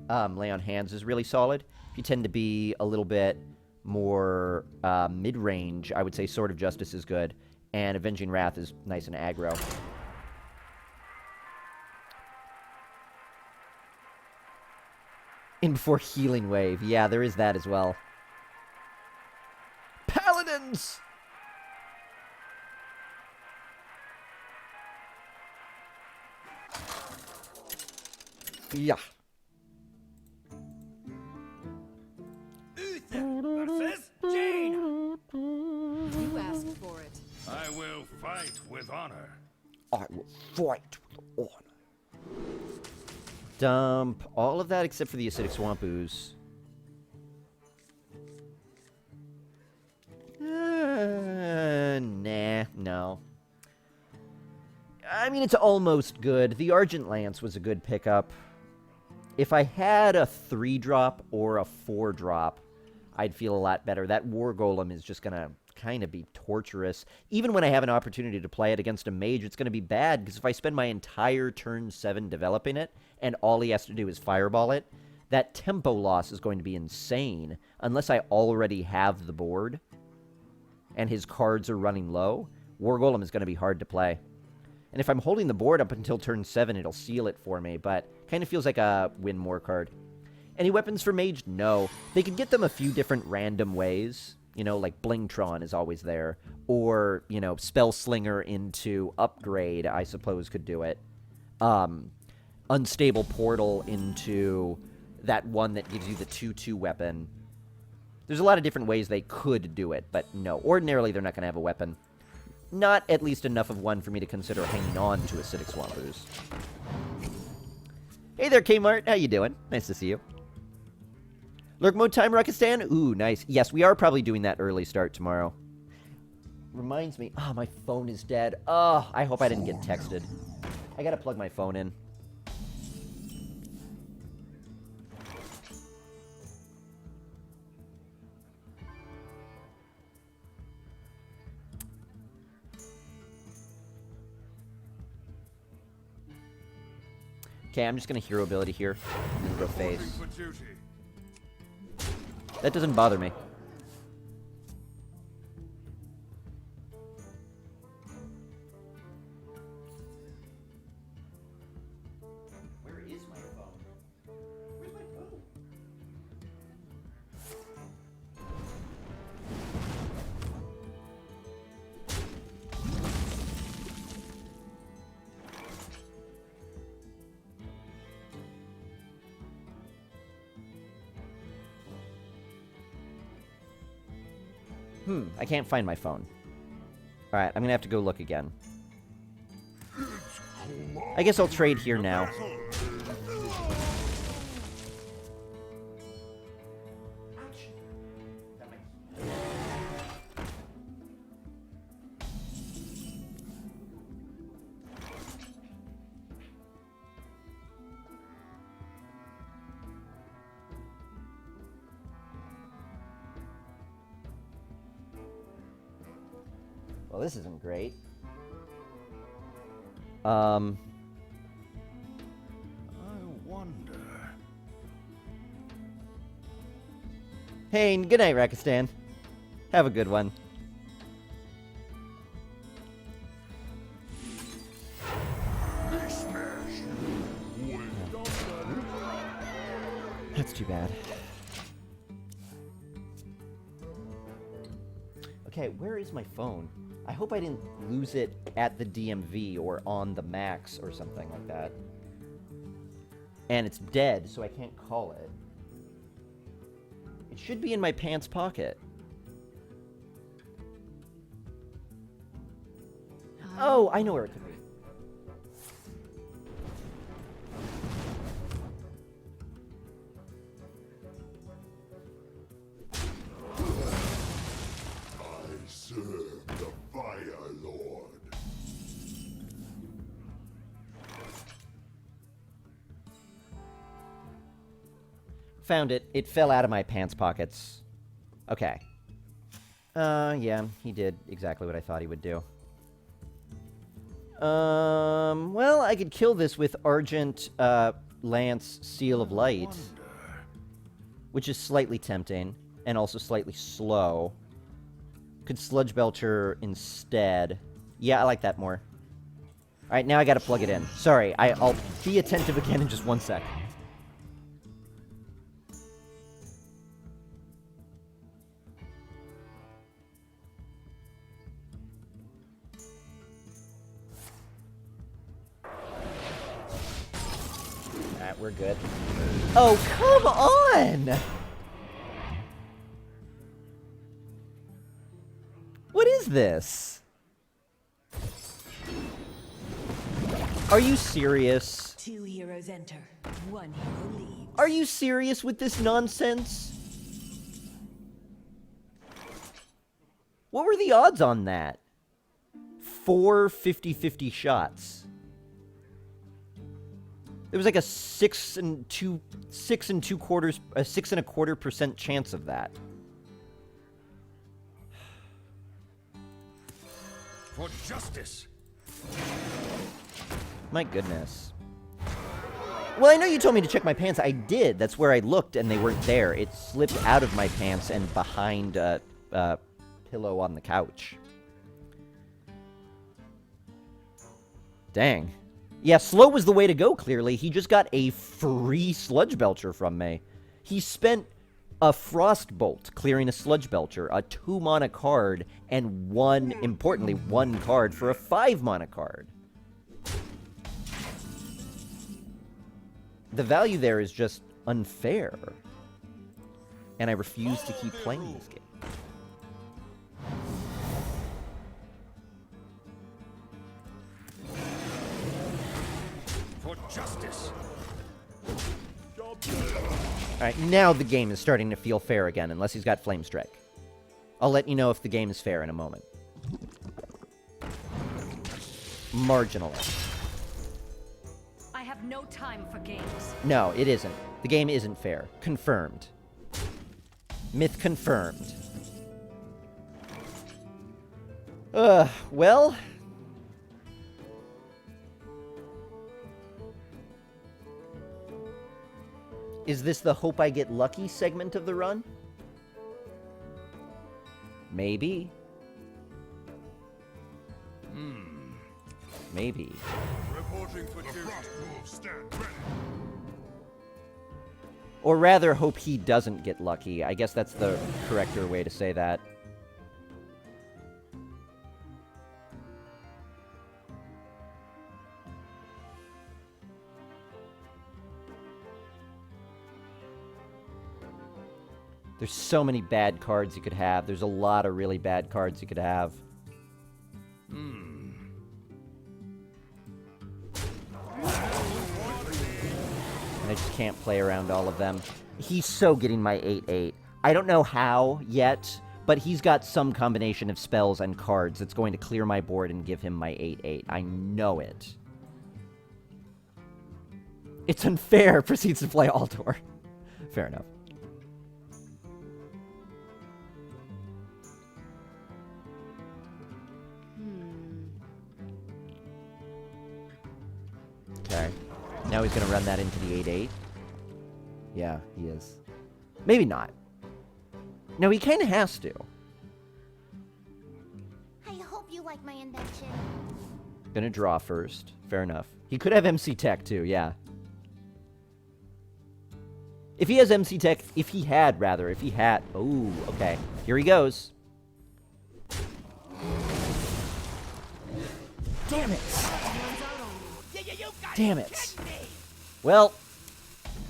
Lay on Hands is really solid. If you tend to be a little bit more mid-range, I would say Sword of Justice is good. And Avenging Wrath is nice and aggro. In before Healing Wave. Yeah, there is that as well. Paladins! Yeah. Uther versus Jane. You asked for it. I will fight with honor. I will fight with honor. Dump all of that except for the Acidic Swamp Ooze. Nah, no. I mean, it's almost good. The Argent Lance was a good pickup. If I had a 3-drop or a 4-drop, I'd feel a lot better. That War Golem is just going to kind of be torturous. Even when I have an opportunity to play it against a mage, it's going to be bad, because if I spend my entire turn 7 developing it, and all he has to do is fireball it, that tempo loss is going to be insane, unless I already have the board, and his cards are running low. War Golem is going to be hard to play. And if I'm holding the board up until turn 7, it'll seal it for me, but kind of feels like a win more card. Any weapons for mage? No. They could get them a few different random ways. You know, like Blingtron is always there. Or, you know, Spell Slinger into Upgrade, I suppose, could do it. Unstable Portal into that one that gives you the 2/2 weapon. There's a lot of different ways they could do it, but no. Ordinarily, they're not going to have a weapon. Not at least enough of one for me to consider hanging on to Acidic Swampers. Hey there, Kmart. How you doing? Nice to see you. Lurk mode time, Rakistan? Ooh, nice. Yes, we are probably doing that early start tomorrow. Reminds me. Oh, my phone is dead. Oh, I hope I didn't get texted. I gotta plug my phone in. Okay, I'm just gonna hero ability here. I'm gonna go face. That doesn't bother me. Where is my phone? Where's my phone? I can't find my phone. Alright, I'm gonna have to go look again. I guess I'll trade here now. Well, this isn't great. I wonder. Hey, good night, Rakistan. Have a good one. That's too bad. Okay, where is my phone? I hope I didn't lose it at the DMV or on the Max or something like that. And it's dead, so I can't call it. It should be in my pants pocket. Oh, I know where it could be. I serve the Fire Lord. Found it. It fell out of my pants pockets. Okay. Yeah, he did exactly what I thought he would do. Well, I could kill this with Argent, Lance, Seal of Light. Which is slightly tempting, and also slightly slow. Could Sludge Belcher instead. Yeah, I like that more. Alright, now I gotta plug it in. Sorry, I'll be attentive again in just 1 sec. Alright, we're good. Oh, come on! What is this? Are you serious? 2 heroes enter, 1 hero leaves. Are you serious with this nonsense? What were the odds on that? 4 50-50 shots. There was like a 6 1/4% chance of that. For justice. My goodness. Well, I know you told me to check my pants. I did. That's where I looked, and they weren't there. It slipped out of my pants and behind a pillow on the couch. Dang. Yeah, slow was the way to go, clearly. He just got a free Sludge Belcher from me. He spent a Frostbolt clearing a Sludge Belcher, a 2-mana card, and importantly, one card for a 5-mana card. The value there is just unfair. And I refuse to keep playing this game. For justice. Alright, now the game is starting to feel fair again, unless he's got Flame Strike. I'll let you know if the game is fair in a moment. Marginally. I have no time for games. No, it isn't. The game isn't fair. Confirmed. Myth confirmed. Well... Is this the hope I get lucky segment of the run? Maybe. Maybe. Reporting for duty. Stand ready. Or rather, hope he doesn't get lucky. I guess that's the correcter way to say that. There's so many bad cards you could have. There's a lot of really bad cards you could have. And I just can't play around all of them. He's so getting my 8/8. I don't know how yet, but he's got some combination of spells and cards that's going to clear my board and give him my 8/8. I know it. It's unfair. Proceeds to play Altor. Fair enough. Okay. Now he's going to run that into the 8/8. Yeah, he is. Maybe not. No, he kind of has to. I hope you like my invention. Gonna draw first. Fair enough. He could have MC Tech too, yeah. If he has MC Tech, if he had... Oh, okay. Here he goes. Damn it. Damn it. Well,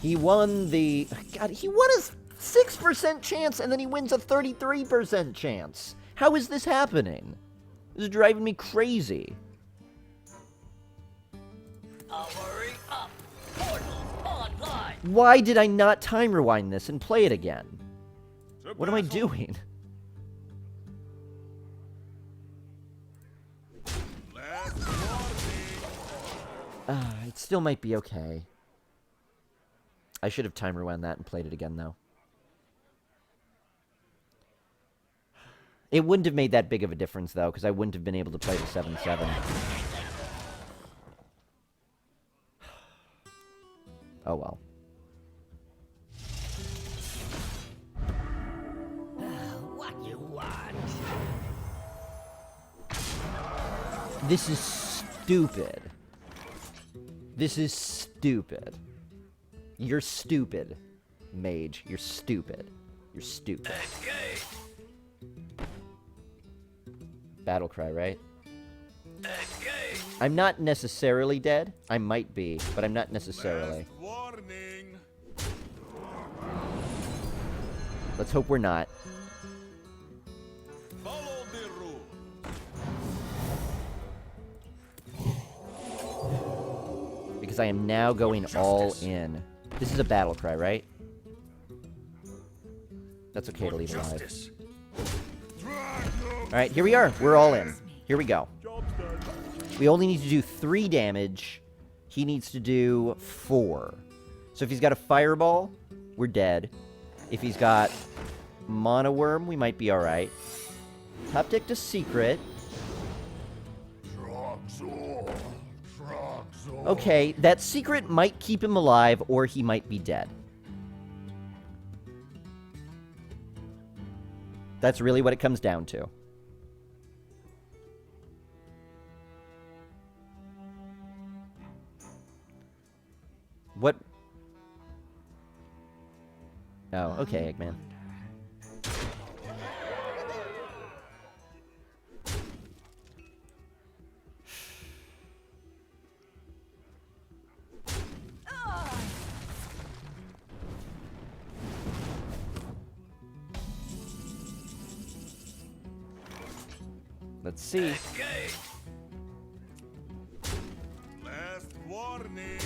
he won the... God, he won a 6% chance, and then he wins a 33% chance. How is this happening? This is driving me crazy. Hurry up! Portals online! Why did I not time rewind this and play it again? What am I doing? It still might be okay. I should have time rewound that and played it again, though. It wouldn't have made that big of a difference, though, because I wouldn't have been able to play the 7/7. Oh, well. What you want? This is stupid. This is stupid. You're stupid, mage. You're stupid. You're stupid. Battle cry, right? I'm not necessarily dead. I might be, but I'm not necessarily. Warning. Let's hope we're not. Follow the rule. Because I am now going all in. This is a battle cry, right? That's okay to leave alive. Justice. Alright, here we are. We're all in. Here we go. We only need to do 3 damage. He needs to do 4. So if he's got a fireball, we're dead. If he's got Mono Worm, we might be alright. Top deck to secret. Okay, that secret might keep him alive, or he might be dead. That's really what it comes down to. What? Oh, okay, Eggman. Let's see. Escape. Last warning.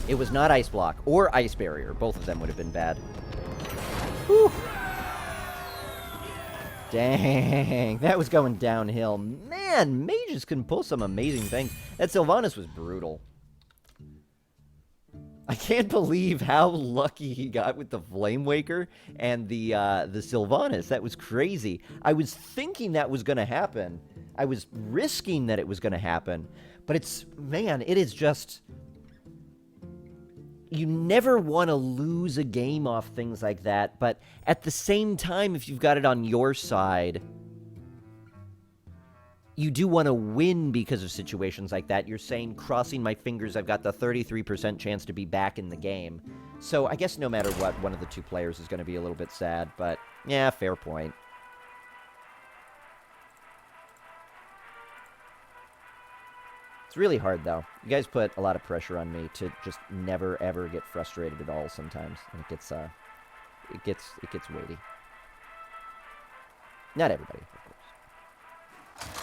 It was not Ice Block or Ice Barrier. Both of them would have been bad. Whew. Dang, that was going downhill. Man, mages can pull some amazing things. That Sylvanas was brutal. I can't believe how lucky he got with the Flame Waker and the Sylvanas. That was crazy. I was thinking that was going to happen. I was risking that it was going to happen. But it's, man, it is just... You never want to lose a game off things like that, but at the same time, if you've got it on your side, you do want to win because of situations like that. You're saying, crossing my fingers, I've got the 33% chance to be back in the game. So I guess no matter what, one of the two players is going to be a little bit sad, but yeah, fair point. It's really hard, though. You guys put a lot of pressure on me to just never, ever get frustrated at all sometimes. And it gets weighty. Not everybody, of course.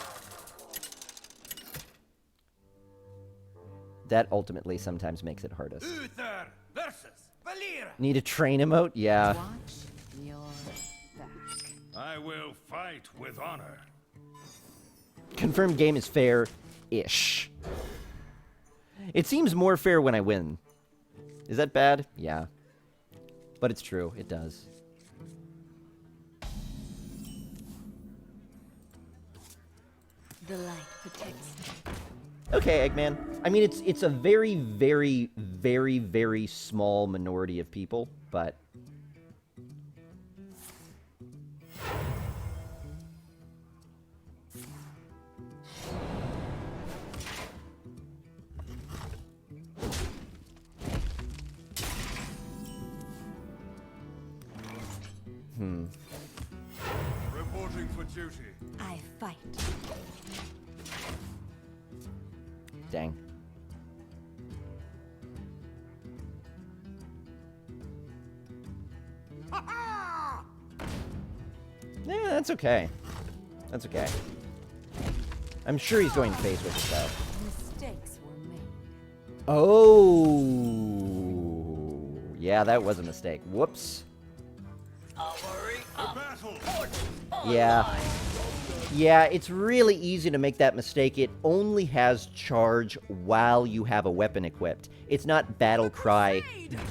That ultimately sometimes makes it hardest. Uther versus Valir. Need a train emote? Yeah. Watch your back. I will fight with honor. Confirmed game is fair-ish. It seems more fair when I win. Is that bad? Yeah. But it's true. It does. The light protects me. Okay, Eggman. I mean, it's a very, very, very, very small minority of people, but... Reporting for duty. I fight. Dang. Yeah, that's okay. That's okay. I'm sure he's going face with it, though. Mistakes were made. Oh. Yeah, that was a mistake. Whoops. Armory up. Battle. Yeah. Online. Yeah, it's really easy to make that mistake. It only has charge while you have a weapon equipped. It's not battle cry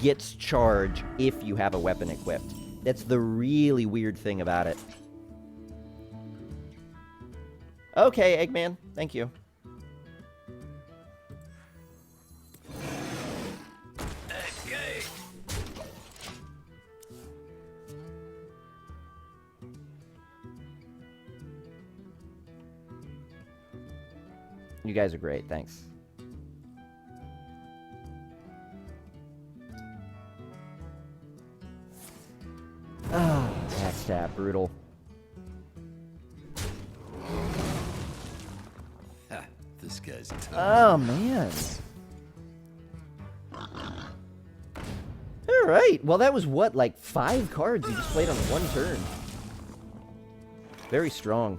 gets charge if you have a weapon equipped. That's the really weird thing about it. Okay, Eggman. Thank you. Escape. You guys are great. Thanks. Ah, backstab. Brutal. This guy's tough. Oh, man. All right. Well, that was what, like 5 cards you just played on one turn. Very strong.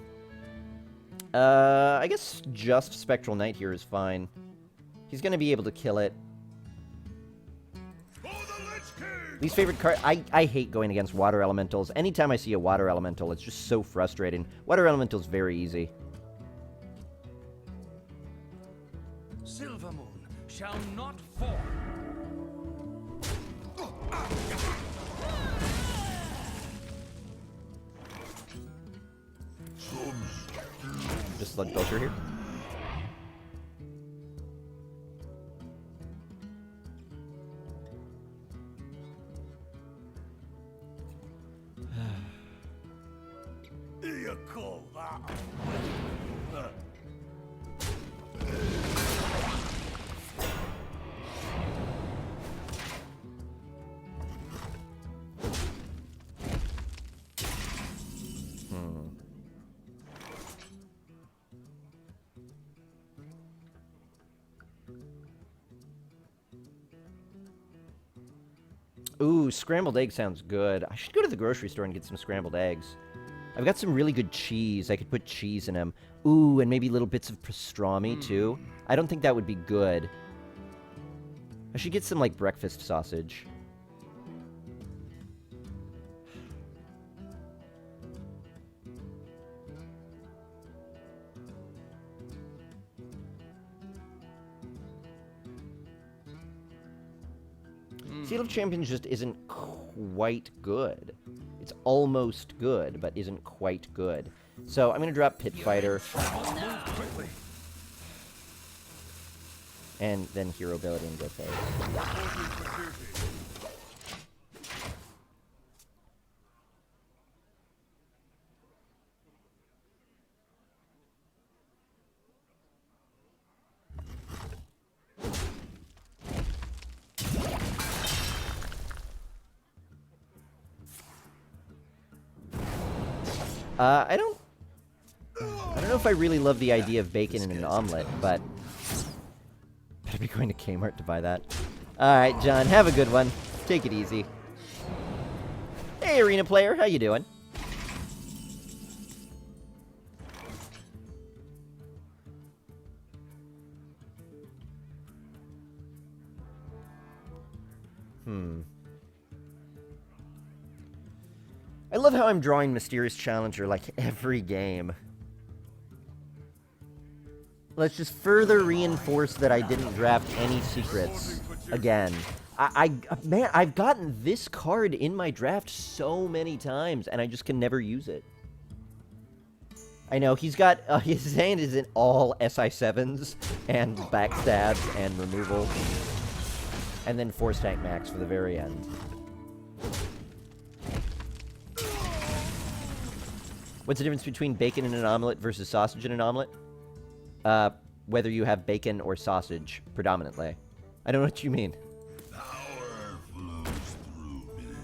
I guess just Spectral Knight here is fine. He's going to be able to kill it. For the Lich King! Least favorite card? I hate going against Water Elementals. Anytime I see a Water Elemental, it's just so frustrating. Water Elemental's very easy. Silvermoon shall not fall. Just Slug Culture here. you call that? Ooh, scrambled egg sounds good. I should go to the grocery store and get some scrambled eggs. I've got some really good cheese. I could put cheese in them. Ooh, and maybe little bits of pastrami, too. I don't think that would be good. I should get some, like, breakfast sausage. Seal of Champions just isn't quite good. It's almost good, but isn't quite good. So I'm going to drop Pit Fighter. And then Hero Ability and go first. I don't know if I really love the idea of bacon in an omelet, but better be going to Kmart to buy that. Alright, John, have a good one. Take it easy. Hey, Arena Player, how you doing? I love how I'm drawing Mysterious Challenger like every game. Let's just further reinforce that I didn't draft any secrets again. Man, I've gotten this card in my draft so many times, and I just can never use it. I know, he's got, his hand is in all SI7s, and backstabs, and removal. And then Force Tank Max for the very end. What's the difference between bacon in an omelet versus sausage in an omelet? Whether you have bacon or sausage, predominantly. I don't know what you mean. Power flows through me.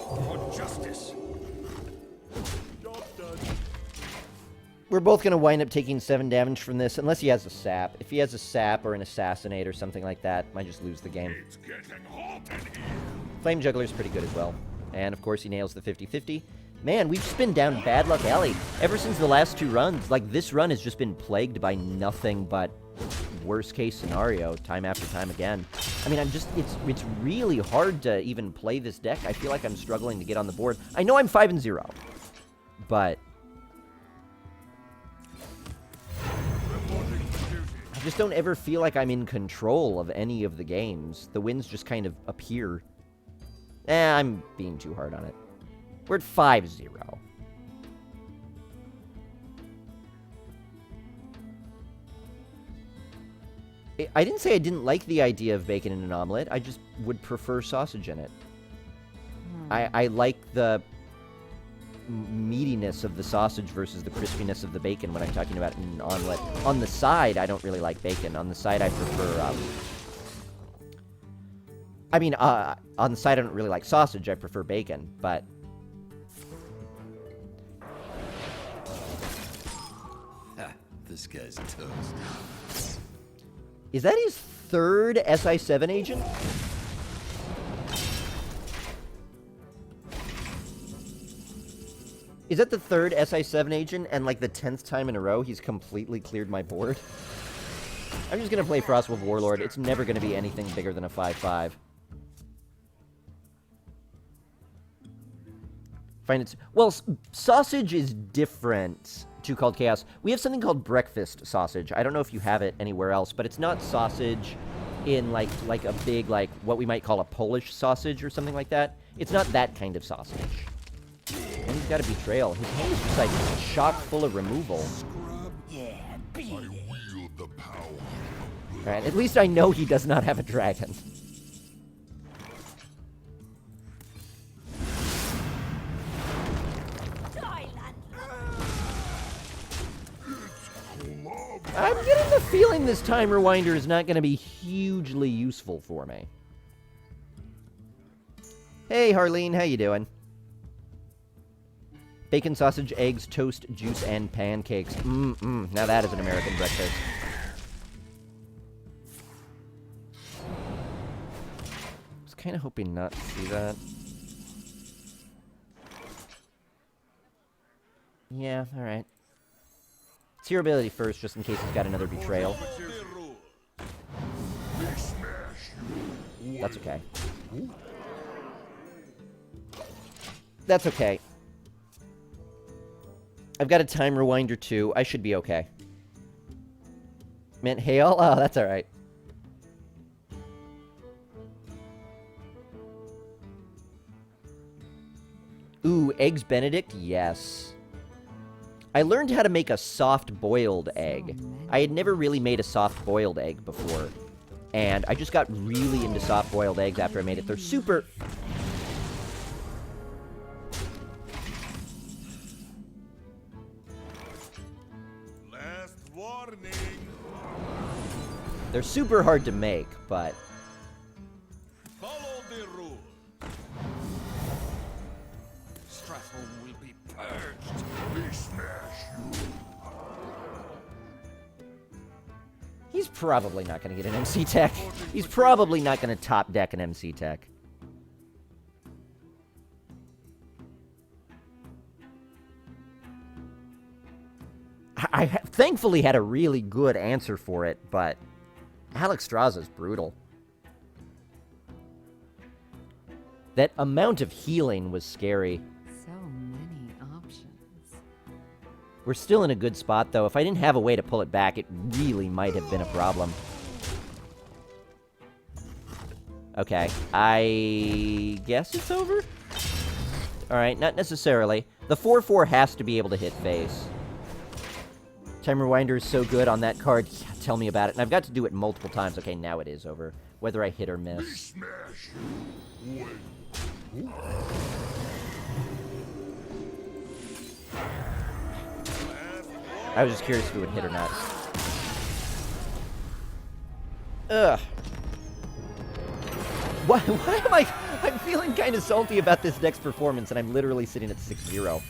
For justice. Job done. We're both going to wind up taking 7 damage from this, unless he has a sap. If he has a sap or an assassinate or something like that, might just lose the game. It's getting hot in here. Flame Juggler's pretty good as well. And, of course, he nails the 50-50. Man, we've just been down Bad Luck Alley ever since the last 2 runs. Like, this run has just been plagued by nothing but worst-case scenario time after time again. I mean, it's really hard to even play this deck. I feel like I'm struggling to get on the board. I know I'm 5-0, but I just don't ever feel like I'm in control of any of the games. The wins just kind of appear. I'm being too hard on it. We're at 5-0. I didn't say I didn't like the idea of bacon in an omelet. I just would prefer sausage in it. I like the meatiness of the sausage versus the crispiness of the bacon when I'm talking about an omelet. On the side, I don't really like bacon. On the side, I prefer... on the side, I don't really like sausage. I prefer bacon, but... This guy's toast. Is that his 3rd SI7 agent? Is that the 3rd SI7 agent and, like, the 10th time in a row he's completely cleared my board? I'm just going to play Frostwolf Warlord. It's never going to be anything bigger than a 5-5. Find it... Well, sausage is different to Called Chaos. We have something called breakfast sausage. I don't know if you have it anywhere else, but it's not sausage in, like a big, like, what we might call a Polish sausage or something like that. It's not that kind of sausage. And he's got a Betrayal. His hand is just, like, chock full of removal. Yeah, beat it. Wield the power. Alright, at least I know he does not have a dragon. feeling this time rewinder is not going to be hugely useful for me. Hey, Harleen, how you doing? Bacon, sausage, eggs, toast, juice, and pancakes. Now that is an American breakfast. I was kind of hoping not to see that. Yeah, alright. Let's hear ability first, just in case he's got another betrayal. That's okay. That's okay. I've got a time rewinder too. I should be okay. Mint hail? Oh, that's alright. Ooh, eggs Benedict? Yes. I learned how to make a soft-boiled egg. I had never really made a soft-boiled egg before. And I just got really into soft-boiled eggs after I made it. They're super... Last warning. They're super hard to make, but... Follow the rule. Stratholm will be purged. We smash you. He's probably not going to get an MC Tech. He's probably not going to top deck an MC Tech. I thankfully had a really good answer for it, but Alex Straza's brutal. That amount of healing was scary. So many options. We're still in a good spot, though. If I didn't have a way to pull it back, it really might have been a problem. Okay, I guess it's over? Alright, not necessarily. The 4-4 has to be able to hit face. Time Rewinder is so good on that card. Yeah, tell me about it. And I've got to do it multiple times. Okay, now it is over. Whether I hit or miss. I was just curious if it would hit or not. Ugh. Why am I... I'm feeling kind of salty about this deck's performance, and I'm literally sitting at 6-0.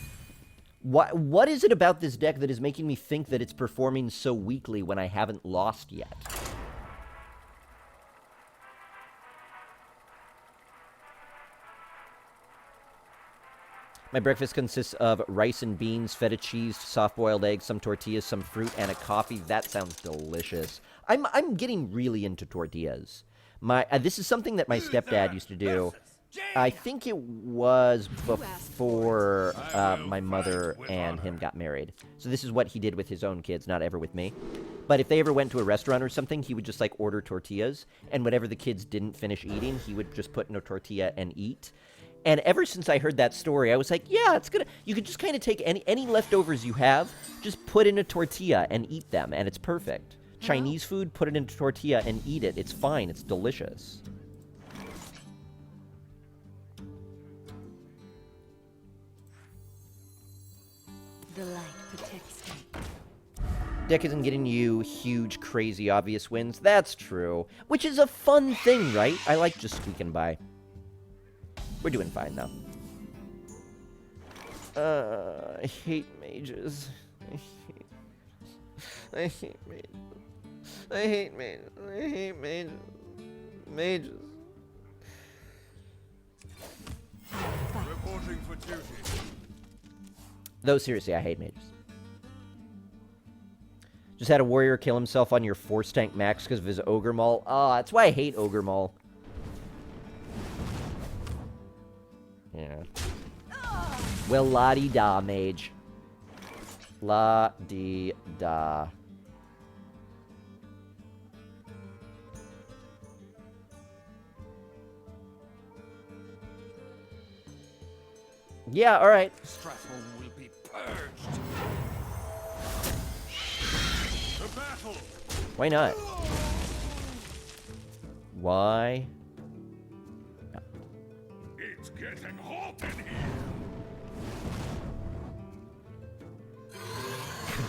What is it about this deck that is making me think that it's performing so weakly when I haven't lost yet? My breakfast consists of rice and beans, feta cheese, soft-boiled eggs, some tortillas, some fruit, and a coffee. That sounds delicious. I'm getting really into tortillas. This is something that my stepdad used to do. I think it was before my mother and him got married. So this is what he did with his own kids, not ever with me. But if they ever went to a restaurant or something, he would just, like, order tortillas. And whatever the kids didn't finish eating, he would just put in a tortilla and eat. And ever since I heard that story, I was like, yeah, it's gonna... You could just kind of take any leftovers you have, just put in a tortilla and eat them, and it's perfect. Chinese food, put it into tortilla and eat it. It's fine. It's delicious. The light protects me. Deck isn't getting you huge, crazy, obvious wins. That's true. Which is a fun thing, right? I like just squeaking by. We're doing fine, though. I hate mages. I hate mages. I hate mages. I hate mages. Mages. Reporting for duty. Though, seriously, I hate mages. Just had a warrior kill himself on your force tank max because of his ogre maul. Ah, that's why I hate ogre maul. Yeah. Well, la-di-da, mage. La-di-da. Yeah, alright. Stratholm will be purged. To battle. Why not? Why? It's getting hot in here.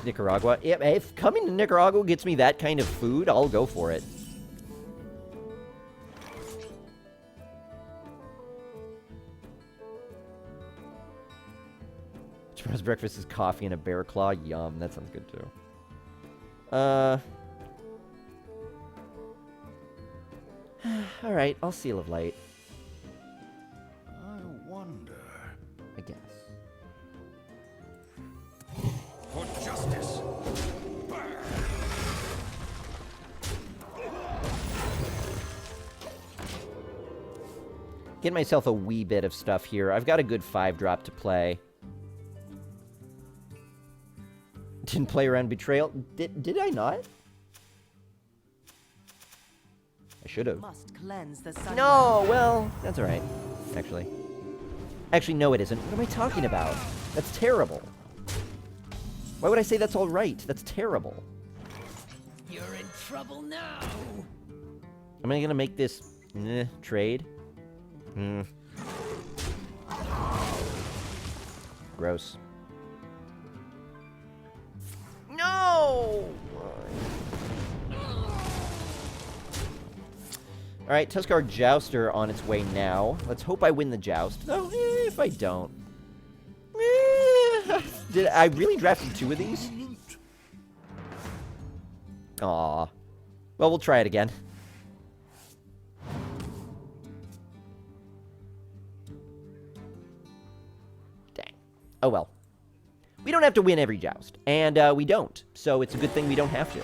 Nicaragua. If coming to Nicaragua gets me that kind of food, I'll go for it. Tomorrow's breakfast is coffee and a bear claw. Yum. That sounds good, too. Alright, I'll Seal of Light. I wonder. I guess. For justice. Get myself a wee bit of stuff here. I've got a good 5-drop to play. Didn't play around Betrayal. Did I not? I should have. Must cleanse the sun. No, well, that's alright. Actually. Actually, no, it isn't. What am I talking about? That's terrible. Why would I say that's alright? That's terrible. You're in trouble now. Am I gonna make this trade? Gross. No! Alright, Tuskar Jouster on its way now. Let's hope I win the joust. Oh, if I don't. Did I really drafted 2 of these? Aw. Well, we'll try it again. Dang. Oh well. We don't have to win every joust. And we don't. So it's a good thing we don't have to.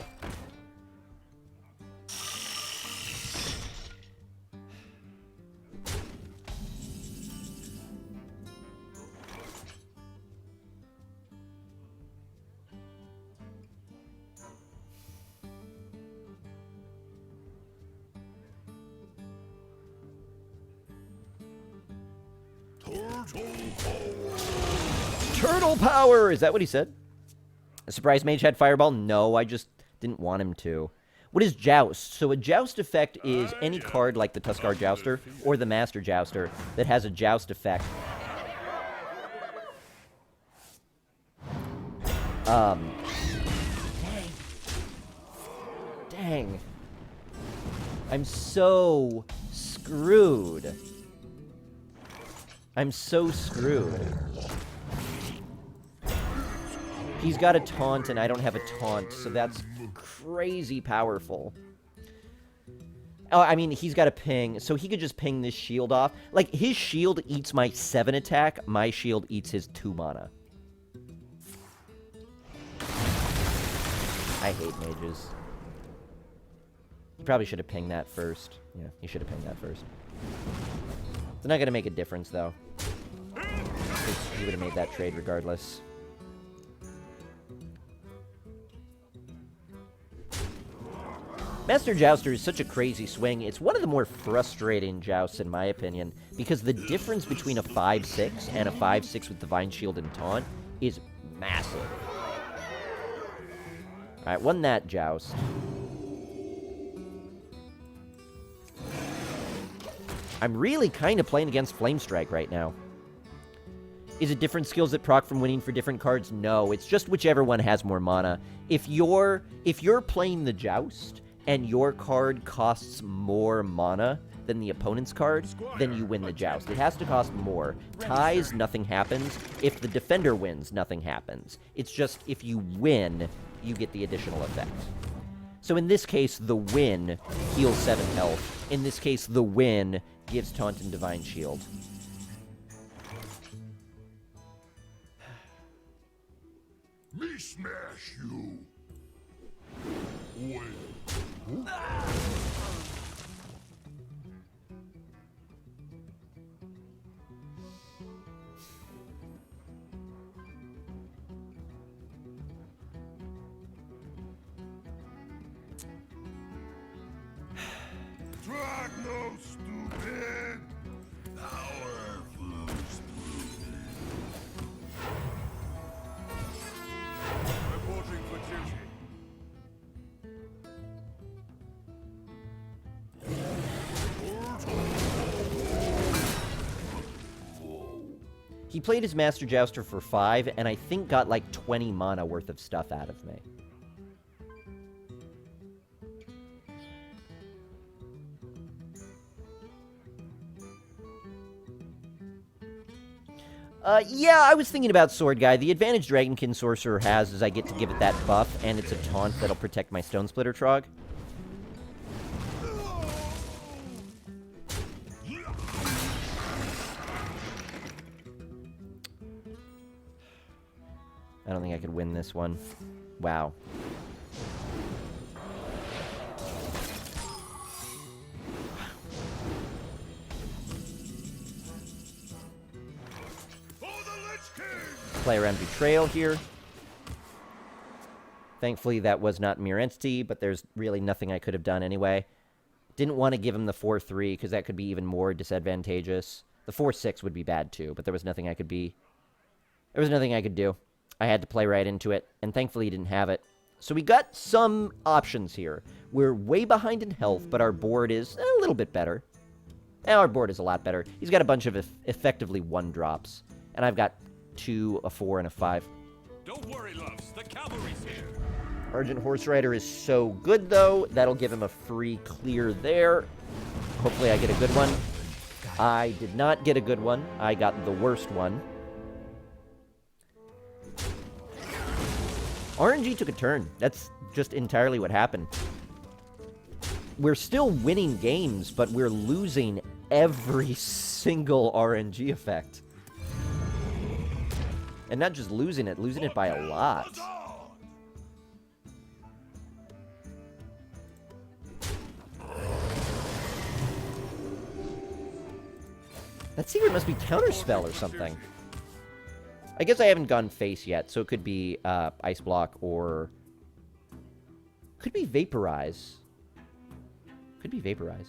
Turtle power! Is that what he said? A surprise mage had fireball? No, I just didn't want him to. What is joust? So a joust effect is any card like the Tuskar Jouster or the Master Jouster that has a joust effect. Dang. I'm so screwed. I'm so screwed. He's got a taunt, and I don't have a taunt, so that's crazy powerful. Oh, I mean, he's got a ping, so he could just ping this shield off. Like, his shield eats my 7 attack, my shield eats his 2 mana. I hate mages. He probably should have pinged that first. Yeah, he should have pinged that first. It's not going to make a difference, though. He would have made that trade regardless. Master Jouster is such a crazy swing. It's one of the more frustrating jousts, in my opinion, because the difference between a 5-6 and a 5-6 with Divine Shield and Taunt is massive. Alright, won that joust. I'm really kind of playing against Flame Strike right now. Is it different skills that proc from winning for different cards? No, it's just whichever one has more mana. If you're playing the joust and your card costs more mana than the opponent's card, then you win the joust. It has to cost more. Ties, nothing happens. If the defender wins, nothing happens. It's just if you win, you get the additional effect. So in this case, the win heals 7 health. In this case, the win gives Taunt and Divine Shield. Me smash you. Well. Drag no stupid. Powerful stupid. Reporting for duty. He played his Master Jouster for 5, and I think got like 20 mana worth of stuff out of me. Yeah, I was thinking about Sword Guy. The advantage Dragonkin Sorcerer has is I get to give it that buff, and it's a taunt that'll protect my Stone Splitter Trog. I don't think I could win this one. Wow. Play around Betrayal here. Thankfully, that was not Mere Entity, but there's really nothing I could have done anyway. Didn't want to give him the 4-3, because that could be even more disadvantageous. The 4-6 would be bad, too, but there was nothing I could be... There was nothing I could do. I had to play right into it, and thankfully he didn't have it. So we got some options here. We're way behind in health, but our board is a little bit better. Our board is a lot better. He's got a bunch of effectively 1-drops, and I've got 2, a 4, and a 5. Don't worry, loves. The cavalry's here. Argent Horse Rider is so good, though. That'll give him a free clear there. Hopefully I get a good one. I did not get a good one. I got the worst one. RNG took a turn. That's just entirely what happened. We're still winning games, but we're losing every single RNG effect. And not just losing it by a lot. That secret must be Counterspell or something. I guess I haven't gone face yet, so it could be Ice Block or... Could be Vaporize. Could be Vaporize.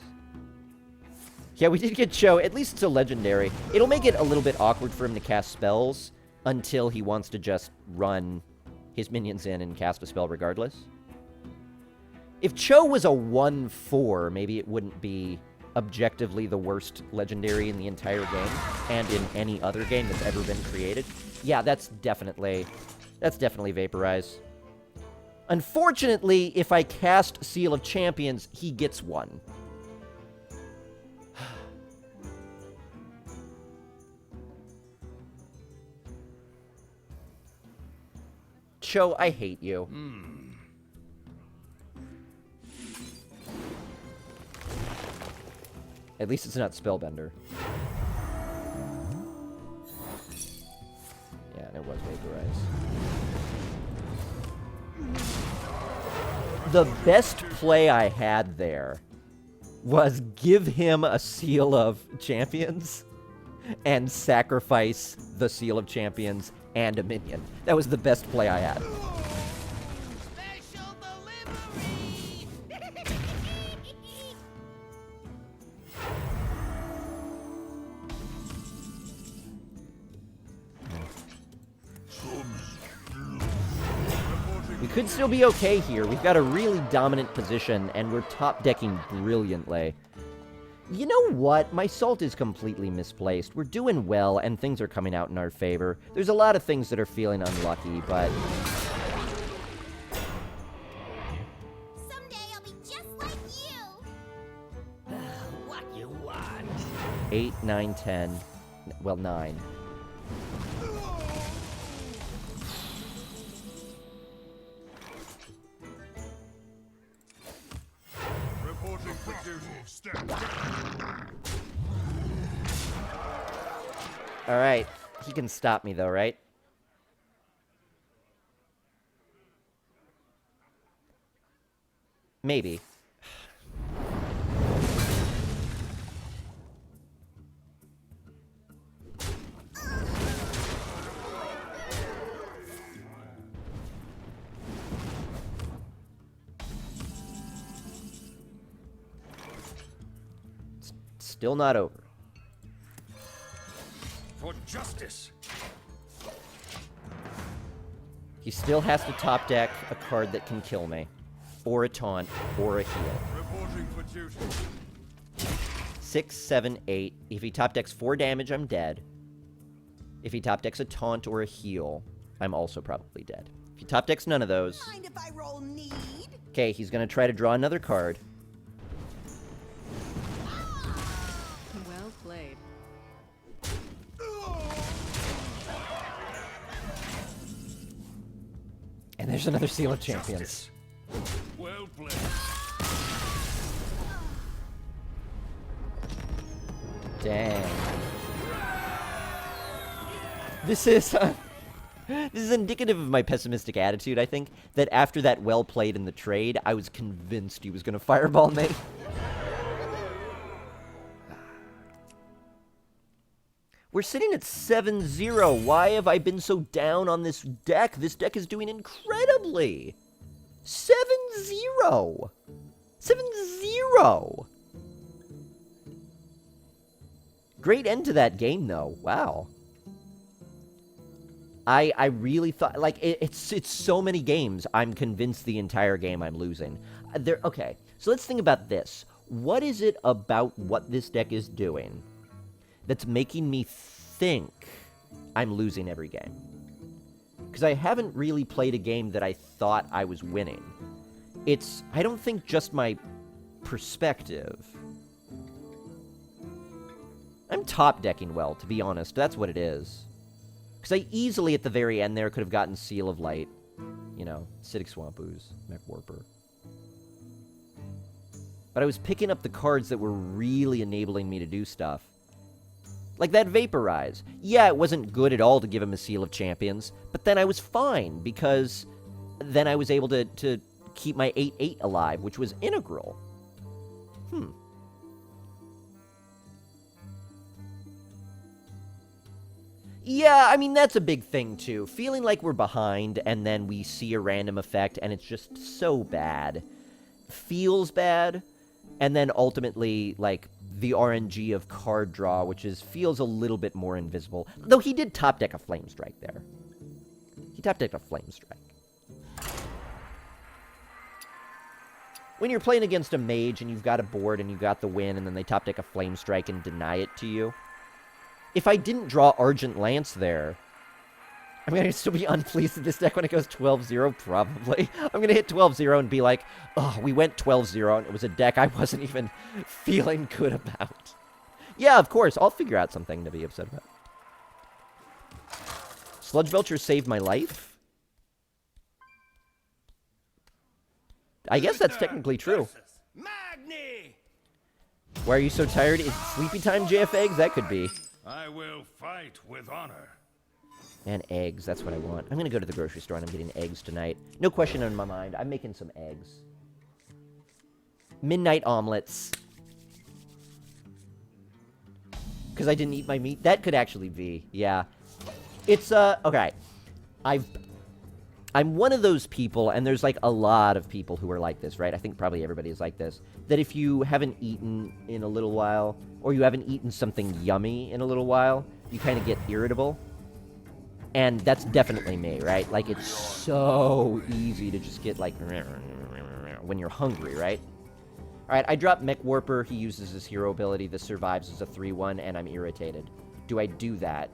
Yeah, we did get Cho. At least it's a Legendary. It'll make it a little bit awkward for him to cast spells until he wants to just run his minions in and cast a spell regardless. If Cho was a 1-4, maybe it wouldn't be objectively the worst Legendary in the entire game, and in any other game that's ever been created. Yeah, that's definitely Vaporize. Unfortunately, if I cast Seal of Champions, he gets one. Cho, I hate you. At least it's not Spellbender. Yeah, and it was Vaporize. The best play I had there was give him a Seal of Champions and sacrifice the Seal of Champions and a minion. That was the best play I had. Special delivery! We could still be okay here. We've got a really dominant position, and we're top-decking brilliantly. You know what? My salt is completely misplaced. We're doing well, and things are coming out in our favor. There's a lot of things that are feeling unlucky, but... Someday I'll be just like you. What you want? 8, 9, 10. Well, 9. Reporting for duty. Stand down. Alright. He can stop me, though, right? Maybe. Still not over. For justice. He still has to top deck a card that can kill me. Or a taunt, or a heal. Reporting for duty. 6, 7, 8. If he top decks 4 damage, I'm dead. If he top decks a taunt or a heal, I'm also probably dead. If he top decks none of those... Mind if I roll need? Okay, he's going to try to draw another card. Well played. And there's another Seal of Champions. Well played. Dang. This is indicative of my pessimistic attitude, I think, that after that well played in the trade, I was convinced he was going to fireball me. We're sitting at 7-0. Why have I been so down on this deck? This deck is doing incredibly. 7-0. 7-0. Great end to that game, though. Wow. I really thought, like, it's so many games, I'm convinced the entire game I'm losing. Okay, so let's think about this. What is it about what this deck is doing that's making me think I'm losing every game? Because I haven't really played a game that I thought I was winning. It's, I don't think, just my perspective. I'm top decking well, to be honest. That's what it is. Because I easily, at the very end there, could have gotten Seal of Light. You know, Acidic Swamp Ooze, Mech Warper. But I was picking up the cards that were really enabling me to do stuff. Like that Vaporize. Yeah, it wasn't good at all to give him a Seal of Champions, but then I was fine, because then I was able to keep my 8-8 alive, which was integral. Yeah, I mean, that's a big thing, too. Feeling like we're behind, and then we see a random effect, and it's just so bad. Feels bad, and then ultimately, like, the RNG of card draw, which feels a little bit more invisible. Though he did top deck a Flame Strike there. He top decked a Flame Strike. When you're playing against a mage, and you've got a board, and you've got the win, and then they top deck a Flame Strike and deny it to you... If I didn't draw Argent Lance there, I'm going to still be unpleased with this deck when it goes 12-0, probably. I'm going to hit 12-0 and be like, oh, we went 12-0, and it was a deck I wasn't even feeling good about. Yeah, of course, I'll figure out something to be upset about. Sludge Belcher saved my life? I guess that's technically true. Magni! Why are you so tired? Is it sleepy time, JF Eggs? That could be. I will fight with honor. And eggs, that's what I want. I'm going to go to the grocery store and I'm getting eggs tonight. No question in my mind. I'm making some eggs. Midnight omelets. Because I didn't eat my meat. That could actually be, yeah. It's, okay. I'm one of those people, and there's, like, a lot of people who are like this, right? I think probably everybody is like this. That if you haven't eaten in a little while, or you haven't eaten something yummy in a little while, you kind of get irritable. And that's definitely me, right? Like, it's so easy to just get, like, when you're hungry, right? Alright, I dropped Mech Warper. He uses his hero ability. This survives as a 3-1, and I'm irritated. Do I do that?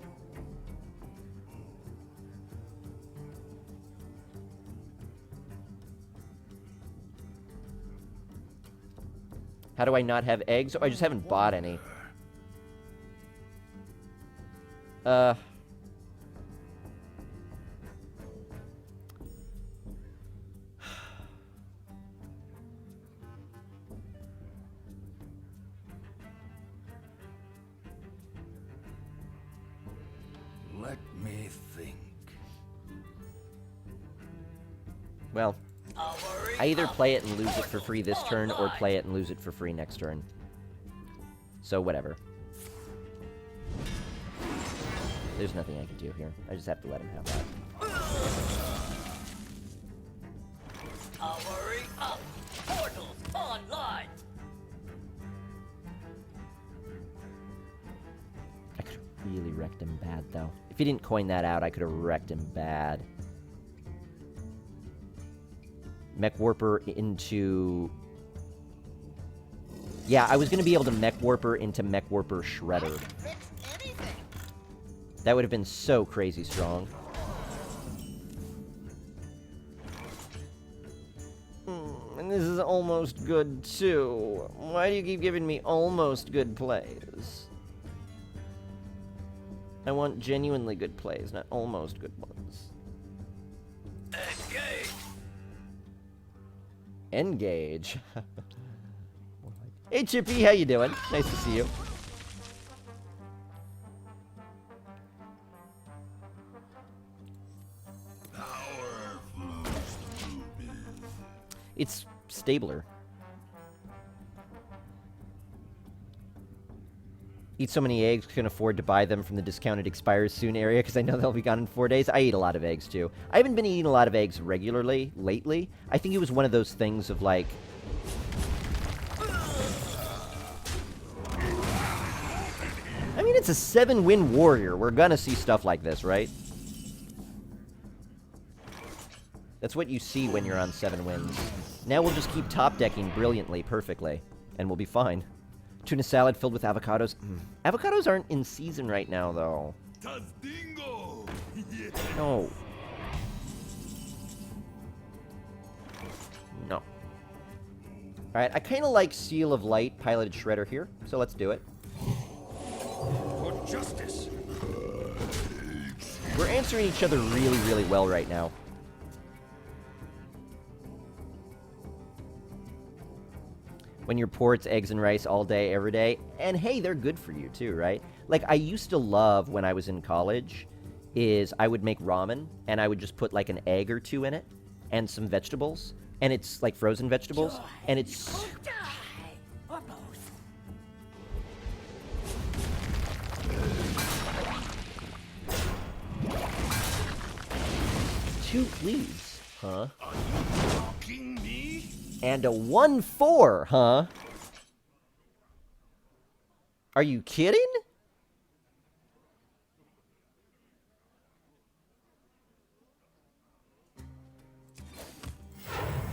How do I not have eggs? Oh, I just haven't bought any. Let me think. Well, I either play it and lose it for free this turn, or play it and lose it for free next turn. So, whatever. There's nothing I can do here. I just have to let him have that. Powering up! Portals online! I could have really wrecked him bad, though. If he didn't coin that out, I could have wrecked him bad. Mech Warper into... Yeah, I was going to be able to Mech Warper into Mech Warper Shredder. That would have been so crazy strong. And this is almost good, too. Why do you keep giving me almost good plays? I want genuinely good plays, not almost good ones. Engage. Engage. Hey, Chippy, how you doing? Nice to see you. Power flows through me. It's Stabler. Eat so many eggs, can afford to buy them from the discounted expires soon area because I know they'll be gone in 4 days. I eat a lot of eggs, too. I haven't been eating a lot of eggs regularly lately. I think it was one of those things of, like... I mean, it's a 7-win warrior. We're gonna see stuff like this, right? That's what you see when you're on 7 wins. Now we'll just keep top-decking brilliantly, perfectly, and we'll be fine. Tuna salad filled with avocados. Avocados aren't in season right now, though. Tastingo! No. No. Alright, I kind of like Seal of Light piloted Shredder here, so let's do it. For justice. We're answering each other really, really well right now. When you're poor, it's eggs and rice all day, every day. And hey, they're good for you too, right? Like, I used to love, when I was in college, is I would make ramen, and I would just put, like, an egg or two in it, and some vegetables. And it's, like, frozen vegetables. And it's... Or both. Two, please. Huh? Mocking me? And a 1-4, huh? Are you kidding?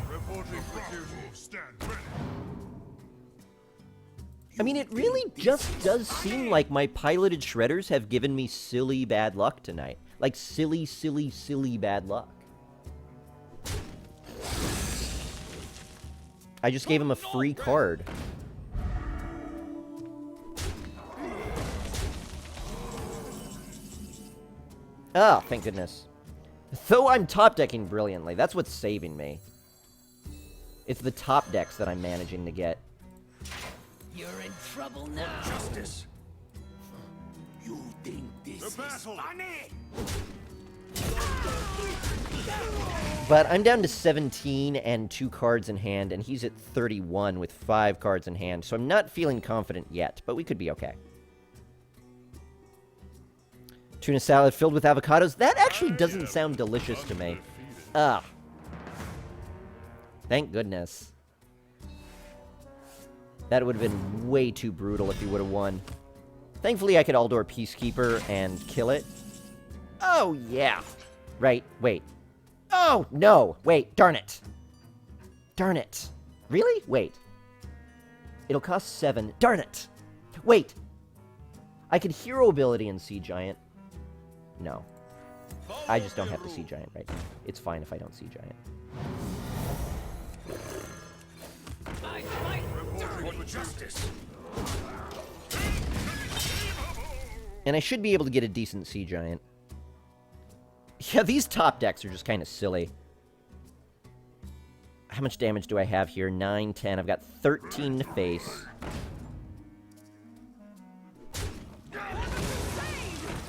Reporting for duty. Stand ready. I mean, it really just does seem like my piloted shredders have given me silly bad luck tonight. Like, silly, silly, silly bad luck. I just gave him a free card. Ah, thank goodness. Though I'm top-decking brilliantly, that's what's saving me. It's the top decks that I'm managing to get. You're in trouble now. Justice. You think this The is battle. funny? But I'm down to 17 and 2 cards in hand, and he's at 31 with 5 cards in hand, so I'm not feeling confident yet, but we could be okay. Tuna salad filled with avocados. That actually doesn't sound delicious to me. Ah. Thank goodness. That would have been way too brutal if he would have won. Thankfully, I could Aldor Peacekeeper and kill it. Oh, yeah. Right, wait. Oh, no. Wait, darn it. Darn it. Really? Wait. It'll cost 7. Darn it. Wait. I could hero ability in Sea Giant. No. I just don't have to Sea Giant right now. It's fine if I don't Sea Giant. I fight Reporting for justice. And I should be able to get a decent Sea Giant. Yeah, these top decks are just kind of silly. How much damage do I have here? 9, 10. I've got 13 to face.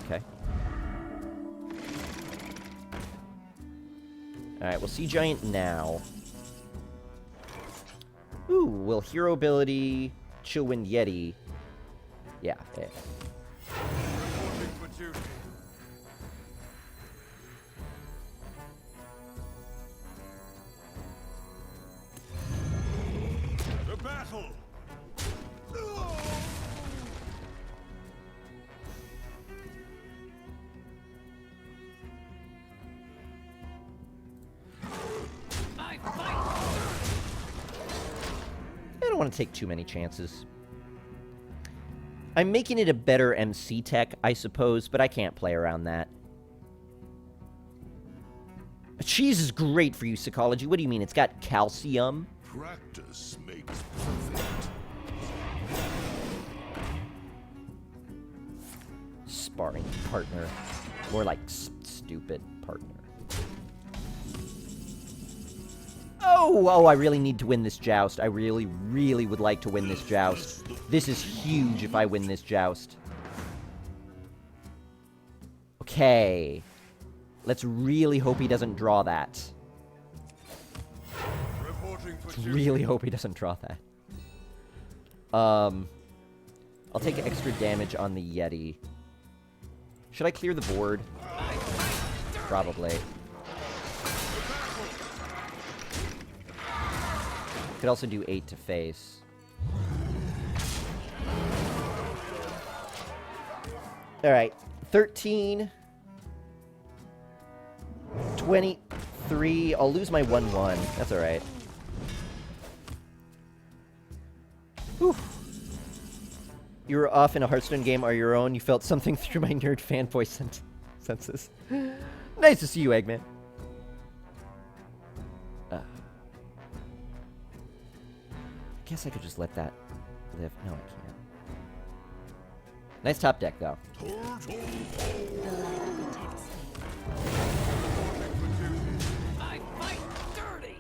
Okay. Alright, we'll Sea Giant now. Ooh, will Hero Ability Chillwind Yeti... Yeah, okay. Reporting for duty. The battle. I fight. I don't want to take too many chances. I'm making it a better MC tech, I suppose, but I can't play around that. Cheese is great for you, Psychology. What do you mean? It's got calcium? Practice makes perfect. Sparring partner. More like stupid partner. Oh, I really need to win this joust. I really, really would like to win this joust. This is huge if I win this joust. Okay. Let's really hope he doesn't draw that. Let's really hope he doesn't draw that. I'll take extra damage on the Yeti. Should I clear the board? Probably. Could also do 8 to face. Alright. 13. 23. I'll lose my 1-1. That's alright. Whew. You were off in a Hearthstone game or your own. You felt something through my nerd fanboy senses. Nice to see you, Eggman. I guess I could just let that live. No, I can't. Nice top deck, though. I fight dirty.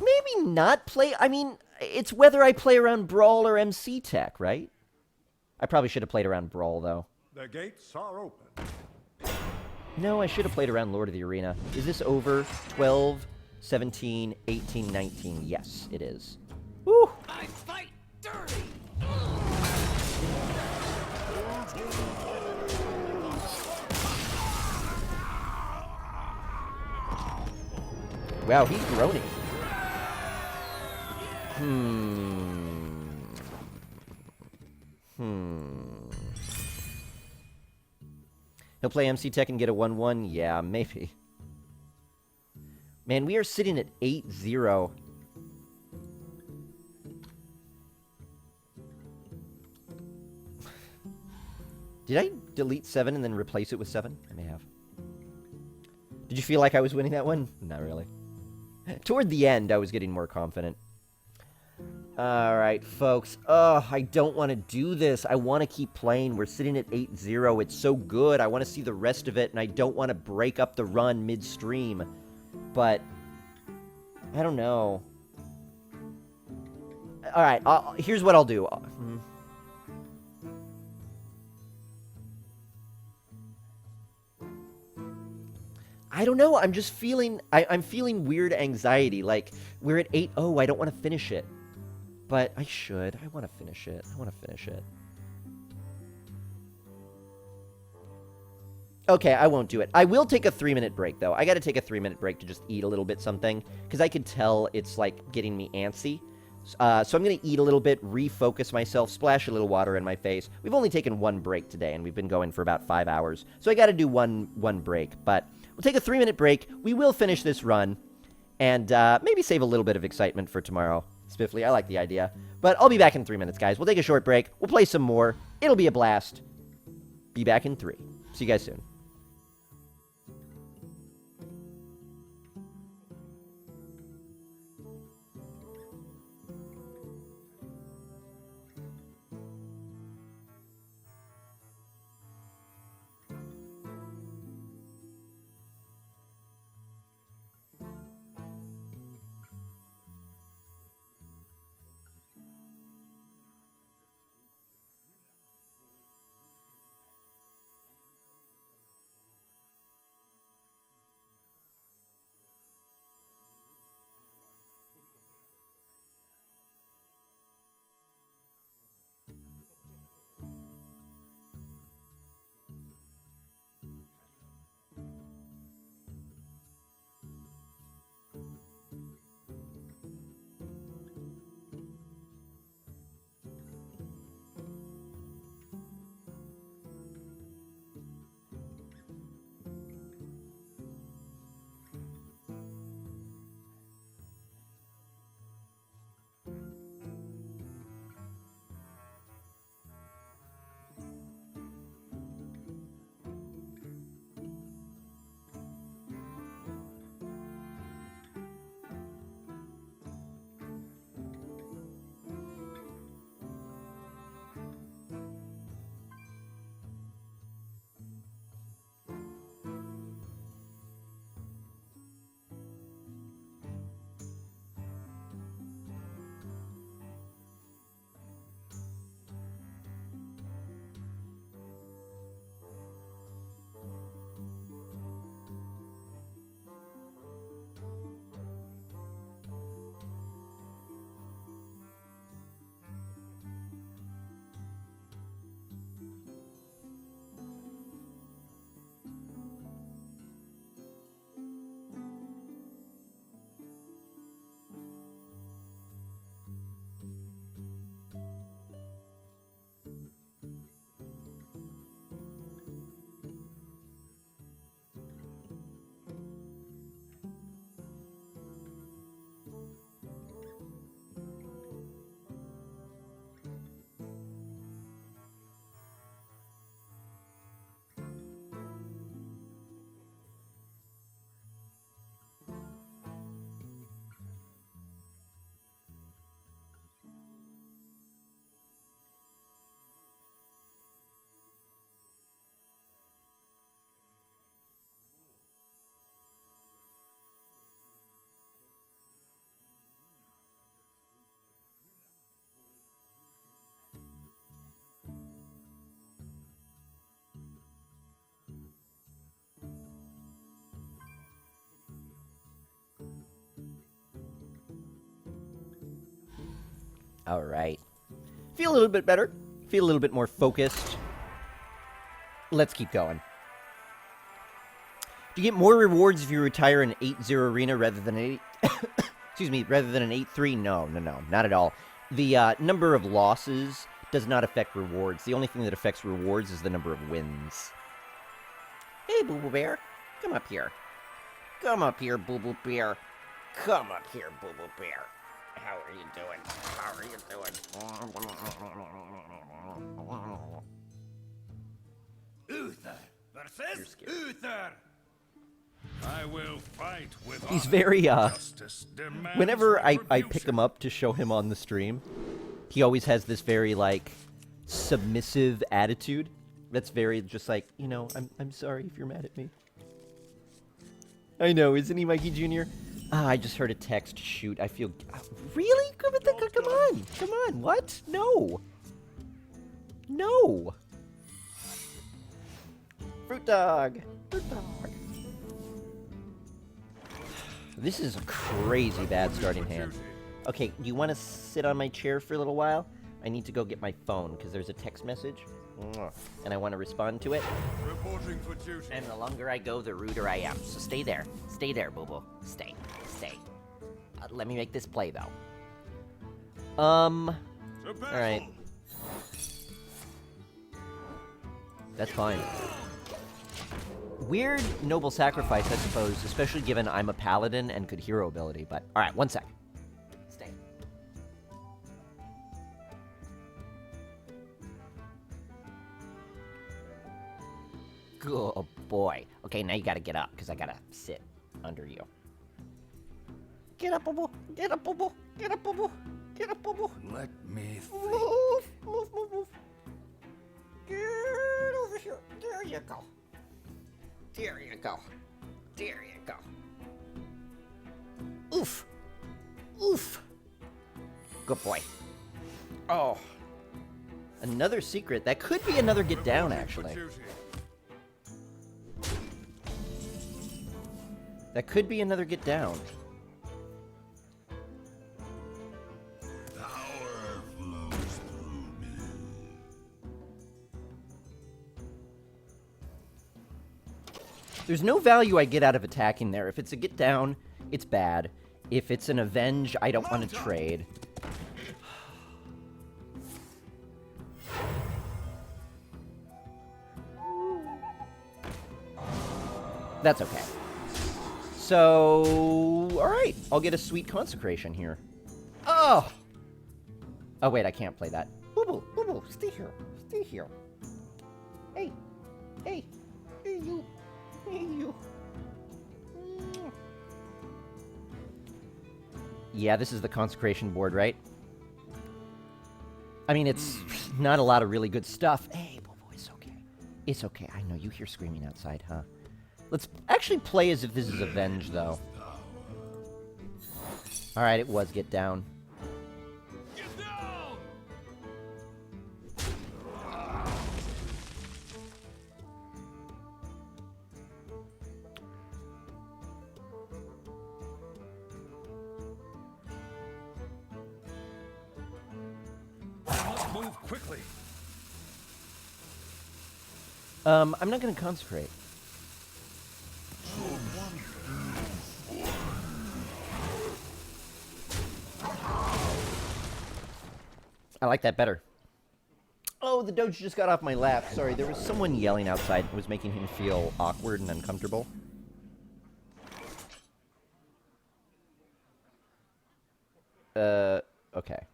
Maybe not play... I mean, it's whether I play around Brawl or MC Tech, right? I probably should have played around Brawl, though. The gates are open. No, I should have played around Lord of the Arena. Is this over? 12, 17, 18, 19. Yes, it is. Woo! I fight dirty. Wow, he's groaning. He'll play MC Tech and get a 1-1? Yeah, maybe. Man, we are sitting at 8-0. Did I delete 7 and then replace it with 7? I may have. Did you feel like I was winning that one? Not really. Toward the end, I was getting more confident. Alright, folks. I don't want to do this. I want to keep playing. We're sitting at 8-0. It's so good. I want to see the rest of it, and I don't want to break up the run midstream. But, I don't know. Alright, here's what I'll do. I don't know. I'm just feeling... I'm feeling weird anxiety. Like, we're at 8-0. I don't want to finish it. But I should. I want to finish it. I want to finish it. Okay, I won't do it. I will take a 3-minute break, though. I got to take a 3-minute break to just eat a little bit something. Because I could tell it's, like, getting me antsy. So I'm going to eat a little bit, refocus myself, splash a little water in my face. We've only taken one break today, and we've been going for about 5 hours. So I got to do one break. But we'll take a 3-minute break. We will finish this run. And maybe save a little bit of excitement for tomorrow. Spiffly, I like the idea. But I'll be back in 3 minutes, guys. We'll take a short break. We'll play some more. It'll be a blast. Be back in 3. See you guys soon. All right. Feel a little bit better. Feel a little bit more focused. Let's keep going. Do you get more rewards if you retire an 8-0 arena rather than an 8... Excuse me, rather than an 8-3? No, not at all. The number of losses does not affect rewards. The only thing that affects rewards is the number of wins. Hey, Boo Boo Bear. Come up here. Come up here, Boo Boo Bear. Come up here, Boo Boo Bear. How are you doing? How are you doing? Uther versus Uther. I will fight with He's honor. very, Justice demands whenever I pick retribution. him up to show him on the stream, he always has this very, like, submissive attitude. That's very just like, you know, I'm sorry if you're mad at me. I know, isn't he, Mikey Jr.? Ah, I just heard a text. Shoot, I feel... Really? Come on. What? No. No. Fruit dog. This is a crazy bad starting hand. Okay, do you want to sit on my chair for a little while? I need to go get my phone, because there's a text message. And I want to respond to it. Reporting for duty. And the longer I go, the ruder I am. So stay there. Stay there, Boo-Boo. Stay. Let me make this play, though. Alright. That's fine. Weird noble sacrifice, I suppose, especially given I'm a paladin and good hero ability, but... Alright, one sec. Stay. Good boy. Okay, now you gotta get up, because I gotta sit under you. Get up, Boo-Boo. Get up, Boo-Boo. Get up, Boo-Boo. Get up, Boo-Boo. Let me think. Move. Get over here. There you go. There you go. Oof. Good boy. Oh. Another secret. That could be another get down, actually. That could be another get down. Power flows through me. There's no value I get out of attacking there. If it's a get down, it's bad. If it's an avenge, I don't want to trade. That's okay. So, alright. I'll get a sweet consecration here. Oh! Oh, wait, I can't play that. Boo-Boo, stay here. Hey, you. Yeah, this is the consecration board, right? I mean, it's not a lot of really good stuff. Hey, Boo-Boo, it's okay. I know you hear screaming outside, huh? Let's actually play as if this is Avenge, though. Alright, it was Get Down. Get down! I must move quickly. I'm not gonna consecrate. I like that better. Oh, the Doge just got off my lap. Sorry, there was someone yelling outside. It was making him feel awkward and uncomfortable. Okay.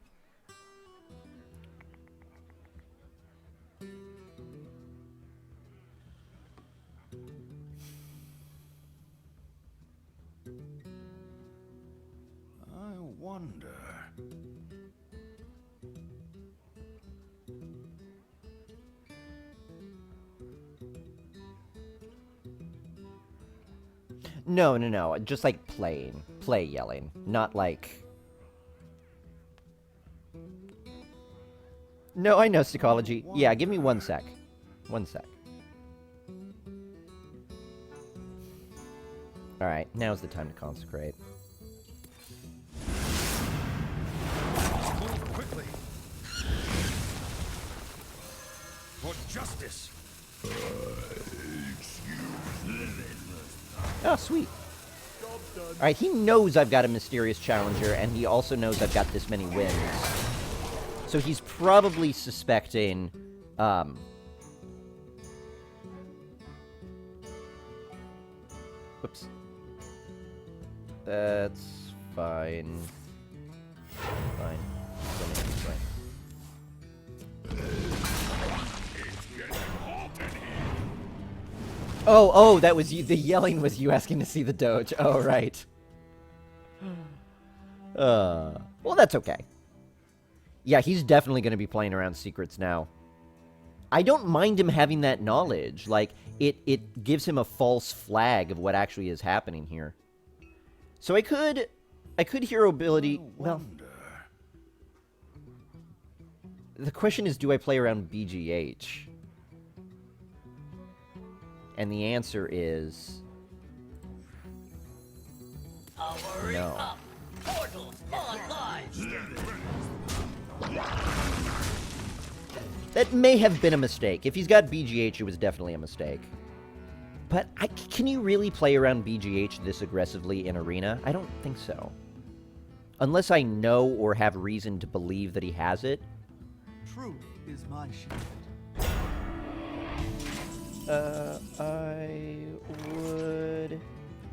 I wonder. No. Just like playing. Play yelling. Not like... No, I know psychology. Yeah, give me 1 sec. 1 sec. Alright, now's the time to consecrate. Move quickly. this. Oh, sweet. Alright, he knows I've got a mysterious challenger, and he also knows I've got this many wins. So he's probably suspecting, Whoops. That's fine. Fine. Fine. Oh, that was you. The yelling was you asking to see the Doge. Oh, right. Well, that's okay. Yeah, he's definitely going to be playing around secrets now. I don't mind him having that knowledge. Like, it gives him a false flag of what actually is happening here. So I could hero ability. Well, the question is, do I play around BGH? And the answer is no. Portals online. That may have been a mistake. If he's got BGH, it was definitely a mistake. But can you really play around BGH this aggressively in Arena? I don't think so. Unless I know or have reason to believe that he has it. Truth is my shield. I would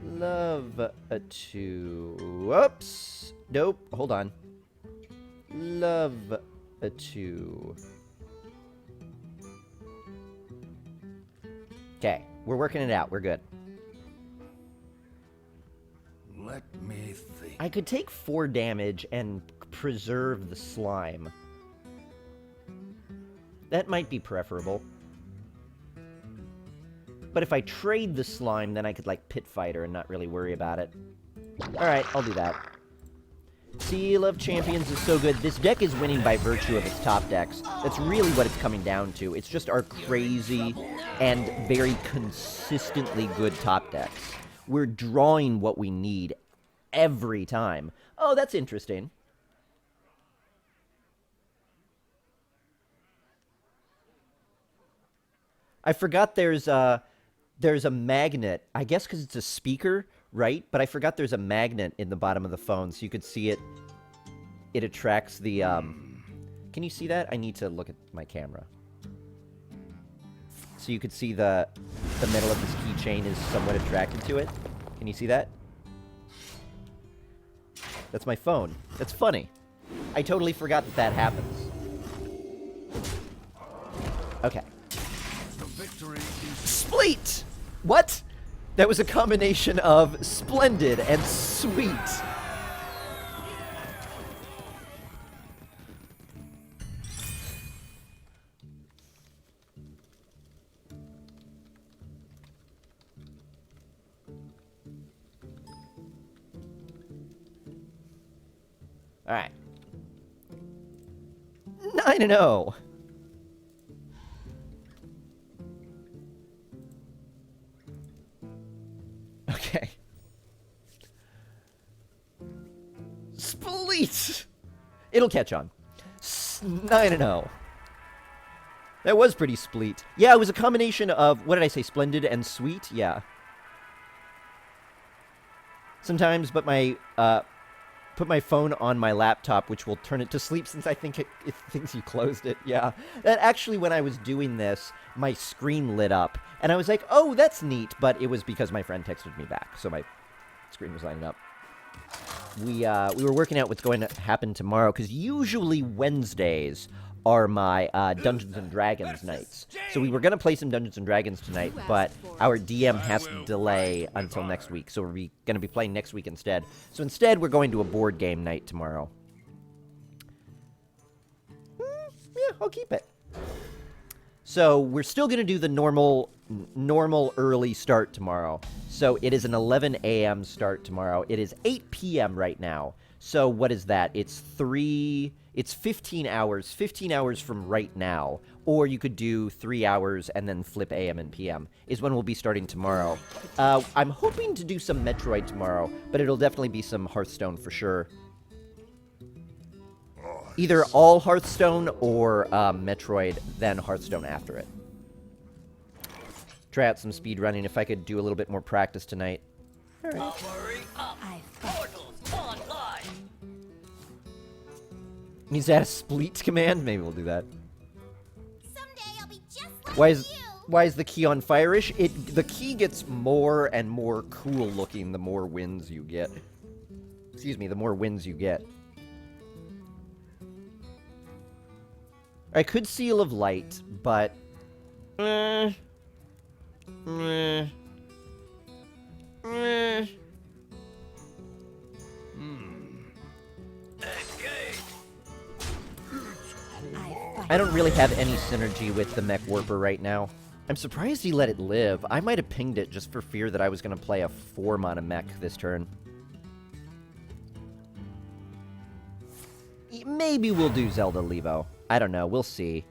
love to... Whoops! Nope, hold on. Love to... Okay, we're working it out. We're good. Let me think. I could take 4 damage and preserve the slime. That might be preferable. But if I trade the slime, then I could, like, pit fighter and not really worry about it. Alright, I'll do that. Seal of Champions is so good. This deck is winning by virtue of its top decks. That's really what it's coming down to. It's just our crazy and very consistently good top decks. We're drawing what we need every time. Oh, that's interesting. I forgot there's a magnet. I guess because it's a speaker, right? But I forgot there's a magnet in the bottom of the phone, so you could see it. It attracts the, Can you see that? I need to look at my camera. So you could see the metal of this keychain is somewhat attracted to it. Can you see that? That's my phone. That's funny. I totally forgot that that happens. Okay. Spleet! What? That was a combination of splendid and sweet. All right. 9-0. Okay. Spleet! It'll catch on. 9-0. That was pretty spleet. Yeah, it was a combination of, what did I say, splendid and sweet? Yeah. Sometimes, but my, put my phone on my laptop, which will turn it to sleep since I think it thinks you closed it. Yeah. That actually, when I was doing this, my screen lit up. And I was like, oh, that's neat. But it was because my friend texted me back. So my screen was lighting up. We were working out what's going to happen tomorrow. Because usually Wednesdays are my Dungeons & Dragons nights. So we were going to play some Dungeons & Dragons tonight, but our DM has to delay until next week. So we're going to be playing next week instead. So instead, we're going to a board game night tomorrow. Yeah, I'll keep it. So we're still going to do the normal early start tomorrow. So it is an 11 a.m. start tomorrow. It is 8 p.m. right now. So what is that? It's 15 hours. 15 hours from right now. Or you could do 3 hours and then flip AM and PM is when we'll be starting tomorrow. I'm hoping to do some Metroid tomorrow, but it'll definitely be some Hearthstone for sure. Either all Hearthstone or Metroid, then Hearthstone after it. try out some speed running if I could do a little bit more practice tonight. Armory up. Portals online. Is that a spleet command? Maybe we'll do that. Someday I'll be just like Why you. is the key on fire-ish? The key gets more and more cool looking the more wins you get. Excuse me, the more wins you get. I could Seal of Light, but... I don't really have any synergy with the Mech Warper right now. I'm surprised he let it live. I might have pinged it just for fear that I was going to play a 4-mana mech this turn. Maybe we'll do Zelda Levo. I don't know. We'll see.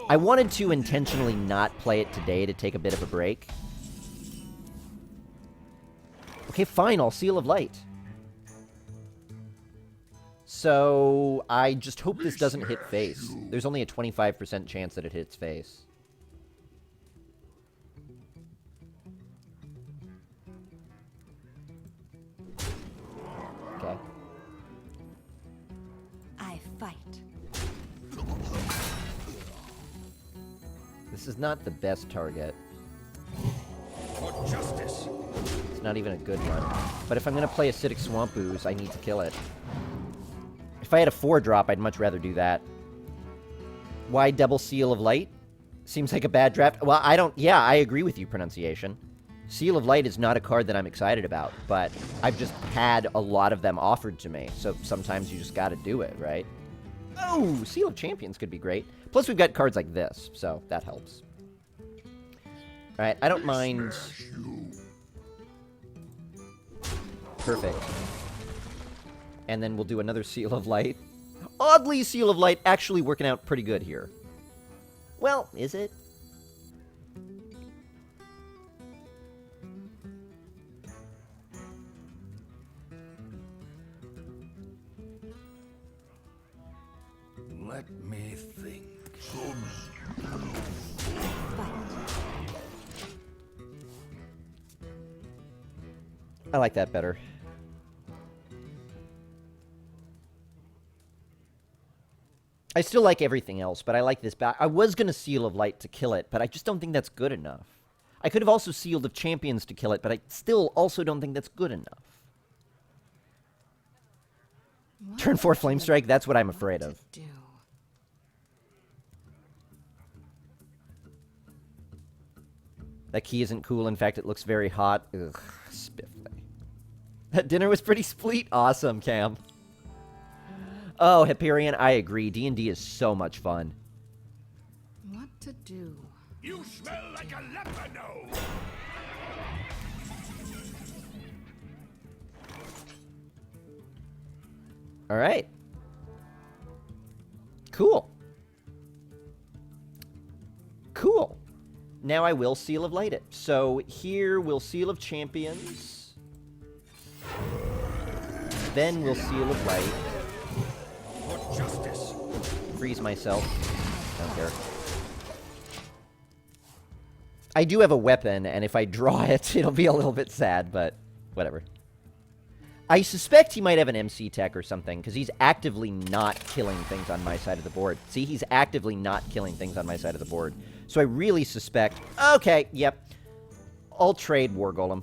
I wanted to intentionally not play it today to take a bit of a break. Okay, fine. I'll Seal of Light. So, I just hope this doesn't hit face. There's only a 25% chance that it hits face. Okay. I fight. This is not the best target. For justice. It's not even a good one. But if I'm going to play Acidic Swamp Ooze, I need to kill it. If I had a 4-drop, I'd much rather do that. Why double Seal of Light? Seems like a bad draft. Well, I don't... Yeah, I agree with you, pronunciation. Seal of Light is not a card that I'm excited about, but I've just had a lot of them offered to me, so sometimes you just gotta do it, right? Oh, Seal of Champions could be great. Plus, we've got cards like this, so that helps. Alright, I don't mind... Perfect. And then we'll do another Seal of Light. Oddly, Seal of Light actually working out pretty good here. Well, is it? Let me think. I like that better. I still like everything else, but I like this back. I was going to Seal of Light to kill it, but I just don't think that's good enough. I could have also Sealed of Champions to kill it, but I still also don't think that's good enough. Turn 4 Flame Strike, that's what I'm afraid of. Do. That key isn't cool. In fact, it looks very hot. Ugh, spiffly. That dinner was pretty spleet. Awesome, Cam. Oh, Hyperion, I agree. D&D is so much fun. What to do? You smell like a leopard. All right. Cool. Cool. Now I will Seal of Light it. So here we'll Seal of Champions. Then we'll Seal of Light. For justice. Freeze myself. Don't care. I do have a weapon, and if I draw it, it'll be a little bit sad, but whatever. I suspect he might have an MC tech or something, because he's actively not killing things on my side of the board. See, he's actively not killing things on my side of the board. So I really suspect... Okay, yep. I'll trade War Golem.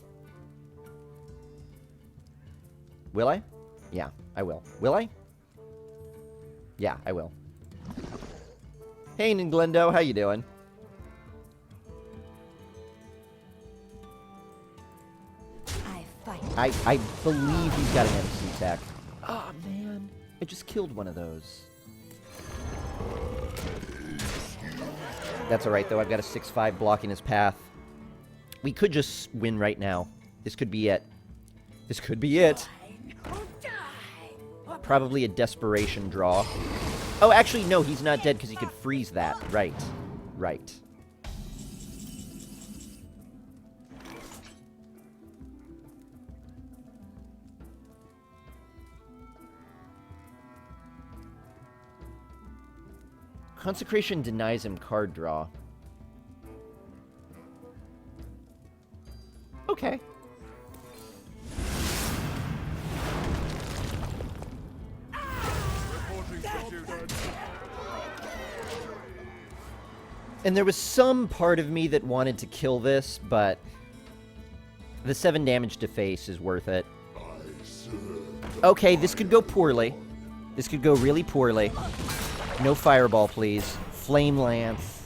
Will I? Yeah, I will. Will I? Yeah, I will. Hey, Ninglendo, how you doing? I believe he's got an MC tech. Oh, man. I just killed one of those. That's alright, though. I've got a 6/5 blocking his path. We could just win right now. This could be it. This could be it. Probably a desperation draw. Oh, actually, no, he's not dead because he could freeze that. Right. Right. Consecration denies him card draw. Okay. And there was some part of me that wanted to kill this, but the 7 damage to face is worth it. Okay, this could go poorly. This could go really poorly. No fireball, please. Flame Lance.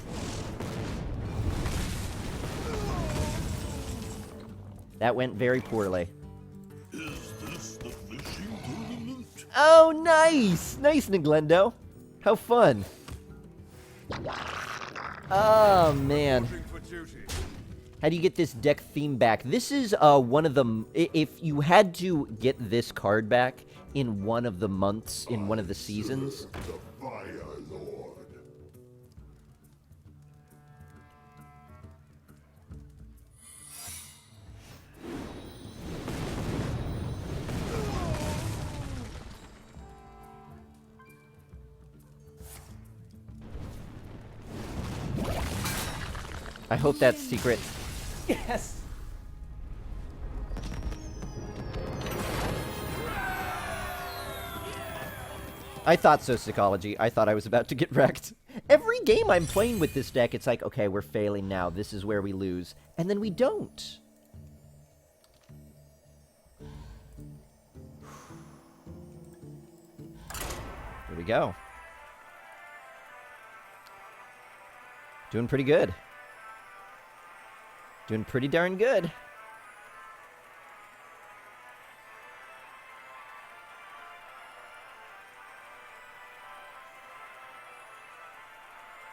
That went very poorly. Is this the fishing tournament? Oh, nice! Nice, Niglendo. How fun. Oh, man. How do you get this deck theme back? This is one of the... If you had to get this card back in one of the months, in one of the seasons... The Fire Lord. I hope that's secret. Yes! I thought so, Psychology. I thought I was about to get wrecked. Every game I'm playing with this deck, it's like, okay, we're failing now. This is where we lose. And then we don't. Here we go. Doing pretty good. Doing pretty darn good.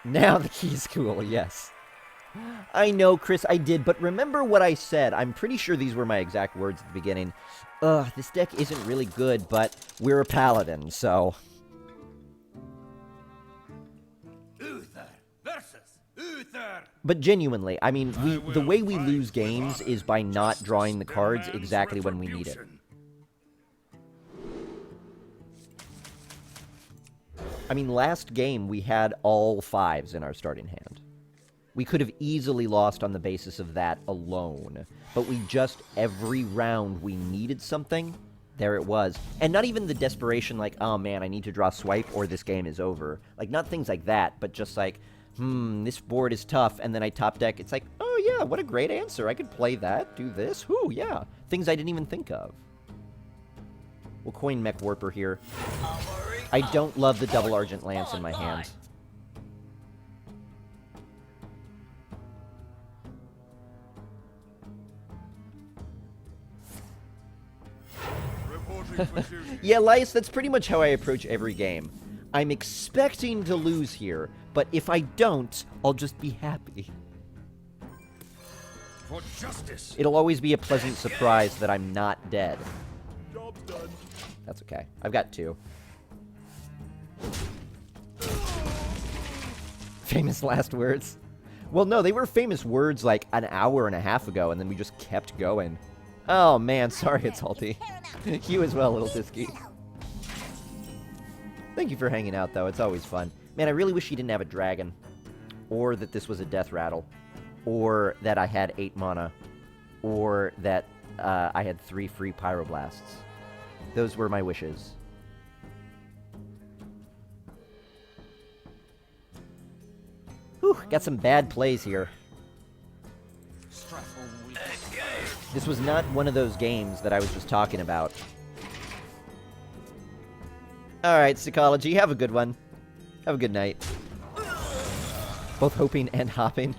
Now the key's cool, yes. I know, Chris, I did, but remember what I said. I'm pretty sure these were my exact words at the beginning. This deck isn't really good, but we're a Paladin, so... Uther versus Uther. But genuinely, I mean, the way we lose games is by not drawing the cards exactly when we need it. I mean, last game, we had all 5s in our starting hand. We could have easily lost on the basis of that alone. But we just, every round we needed something, there it was. And not even the desperation like, oh man, I need to draw swipe or this game is over. Like, not things like that, but just like, this board is tough, and then I top deck, it's like, oh yeah, what a great answer. I could play that, do this, whoo, yeah. Things I didn't even think of. We'll coin Mech Warper here. I don't love the double Argent Lance in my hand. Yeah, Elias, that's pretty much how I approach every game. I'm expecting to lose here, but if I don't, I'll just be happy. For justice. It'll always be a pleasant surprise that I'm not dead. Job's done. That's okay. I've got 2. Famous last words. Well, no, they were famous words like an hour and a half ago, and then we just kept going. Oh, man, sorry, it's Alti. You as well, little Disky. Thank you for hanging out, though. It's always fun. Man, I really wish he didn't have a dragon. Or that this was a death rattle. Or that I had 8 mana. Or that I had 3 free pyroblasts. Those were my wishes. Whew, got some bad plays here. This was not one of those games that I was just talking about. Alright, Psychology, have a good one. Have a good night. Both hoping and hopping.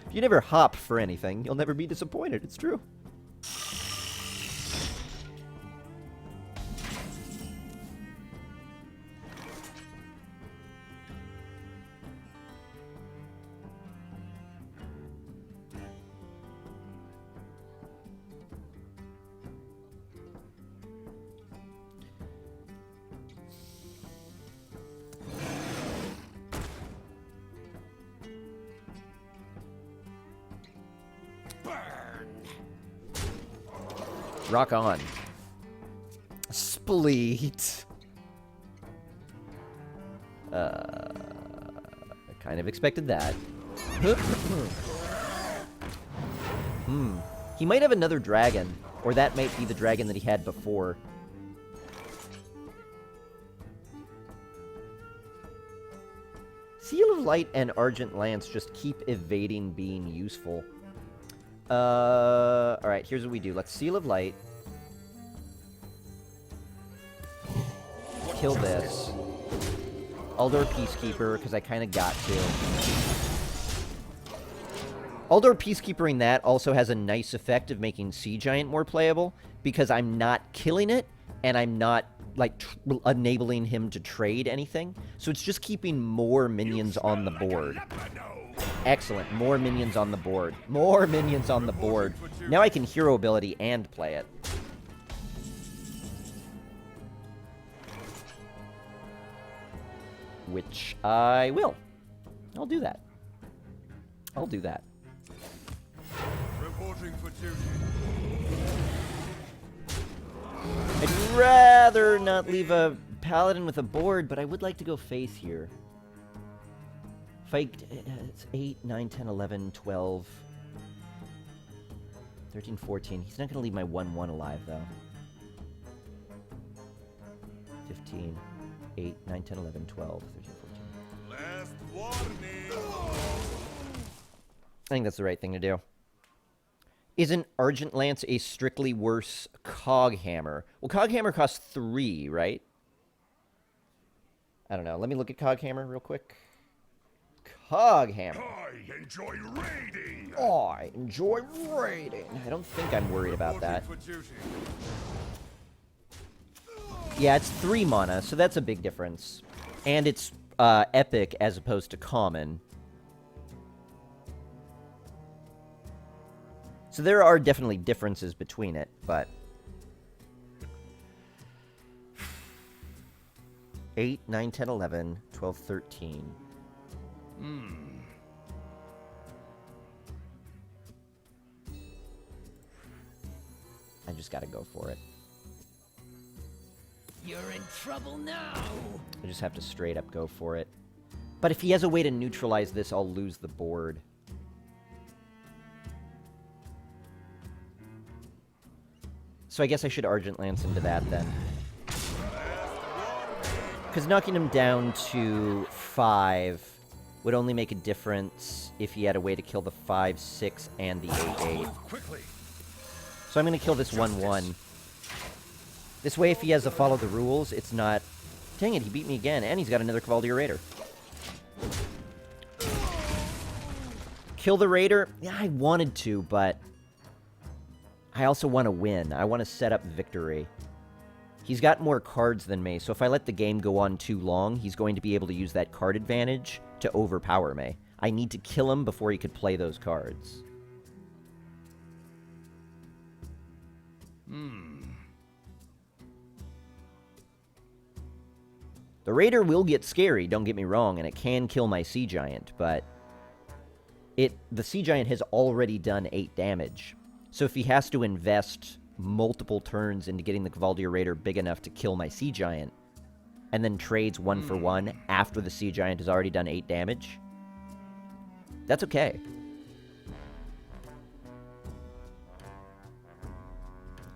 If you never hop for anything, you'll never be disappointed. It's true. Rock on. Spleet. I kind of expected that. He might have another dragon, or that might be the dragon that he had before. Seal of Light and Argent Lance just keep evading being useful. Alright, here's what we do. Let's Seal of Light. Kill this. Aldor Peacekeeper, because I kind of got to. Aldor Peacekeepering that also has a nice effect of making Sea Giant more playable, because I'm not killing it, and I'm not, like, enabling him to trade anything. So it's just keeping more minions on the board. Excellent. More minions on the board. More minions on the board. Now I can hero ability and play it. Which I will. I'll do that. I'll do that. Reporting for duty. I'd rather not leave a Paladin with a board, but I would like to go Faith here. Fight, it's 8, 9, 10, 11, 12, 13, 14. He's not going to leave my 1-1 alive, though. 15, 8, 9, 10, 11, 12, 13, 14. Last warning. I think that's the right thing to do. Isn't Argent Lance a strictly worse Cog Hammer? Well, Cog Hammer costs 3, right? I don't know. Let me look at Cog Hammer real quick. Cog Hammer. I enjoy raiding. I enjoy raiding. I don't think I'm worried about that. For duty. Yeah, it's 3 mana, so that's a big difference. And it's epic as opposed to common. So there are definitely differences between it, but... 8, 9, 10, 11, 12, 13. I just gotta go for it. You're in trouble now. I just have to straight up go for it. But if he has a way to neutralize this, I'll lose the board. So I guess I should Argent Lance into that then. Because knocking him down to 5 would only make a difference if he had a way to kill the 5, 6, and the 8, 8. Quickly. So I'm going to kill this 1-1. This way, if he has to follow the rules, it's not... Dang it, he beat me again, and he's got another Cavalry Raider. Kill the Raider? Yeah, I wanted to, but... I also want to win. I want to set up victory. He's got more cards than me, so if I let the game go on too long, he's going to be able to use that card advantage to overpower me. I need to kill him before he could play those cards. The Raider will get scary, don't get me wrong, and it can kill my Sea Giant, but... The Sea Giant has already done 8 damage. So if he has to invest multiple turns into getting the Cavalry Raider big enough to kill my Sea Giant, and then trades 1 for 1 after the Sea Giant has already done 8 damage, that's okay.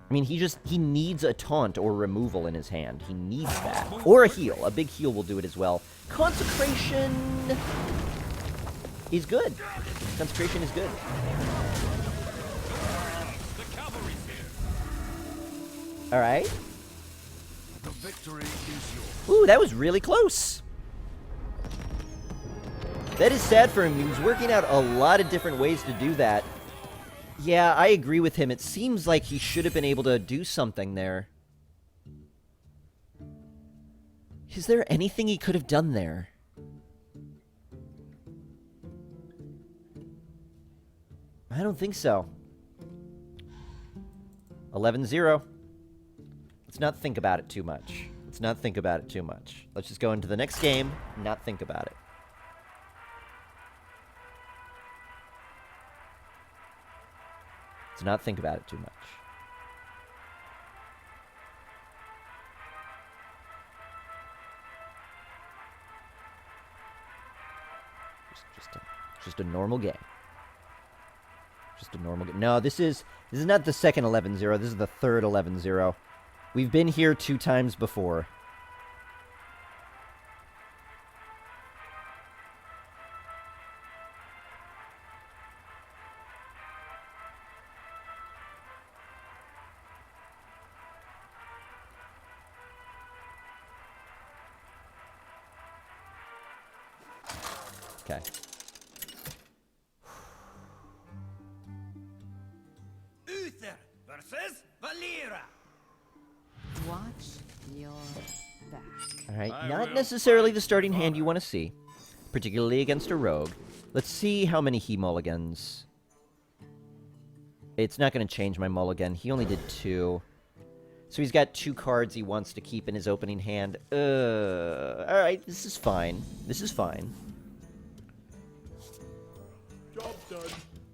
I mean, he needs a taunt or removal in his hand. He needs that. Or a heal. A big heal will do it as well. Consecration is good. Consecration is good. Alright. The victory is yours. Ooh, that was really close. That is sad for him. He was working out a lot of different ways to do that. Yeah, I agree with him. It seems like he should have been able to do something there. Is there anything he could have done there? I don't think so. 11-0. Let's not think about it too much. Let's not think about it too much. Let's just go into the next game and not think about it. Let's not think about it too much. Just a normal game. Just a normal game. No, this is not the second 11-0. This is the third 11-0. We've been here 2 times before. Okay. Uther versus Valera. Watch your back. Alright, I not will necessarily fight the starting with hand you honor. want to see. Particularly against a rogue. Let's see how many he mulligans. It's not going to change my mulligan. He only did 2. So he's got 2 cards he wants to keep in his opening hand. Alright, this is fine. This is fine. Job done.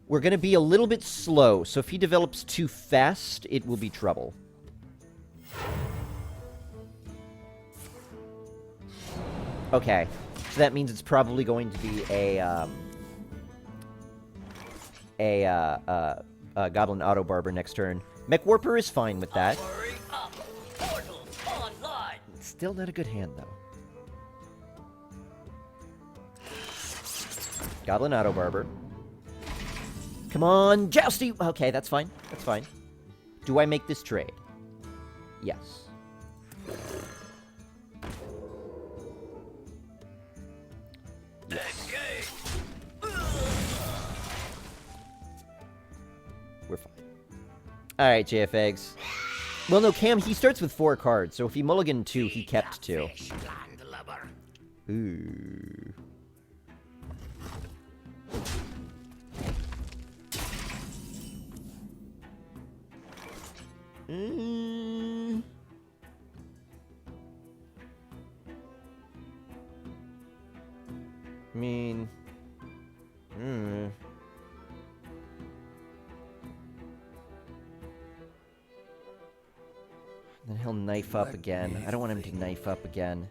We're going to be a little bit slow, so if he develops too fast, it will be trouble. Okay, so that means it's probably going to be a Goblin Auto Barber next turn. Mech Warper is fine with that. Armory up. Portals online. Still not a good hand, though. Goblin Auto Barber. Come on, Jousty! Okay, that's fine. That's fine. Do I make this trade? Yes. Engage. We're fine. Alright, JF Eggs. Well, no, Cam, he starts with 4 cards, so if he mulliganed 2, he kept 2. Ooh. I mean... Then he'll knife up again. I don't want him to knife up again.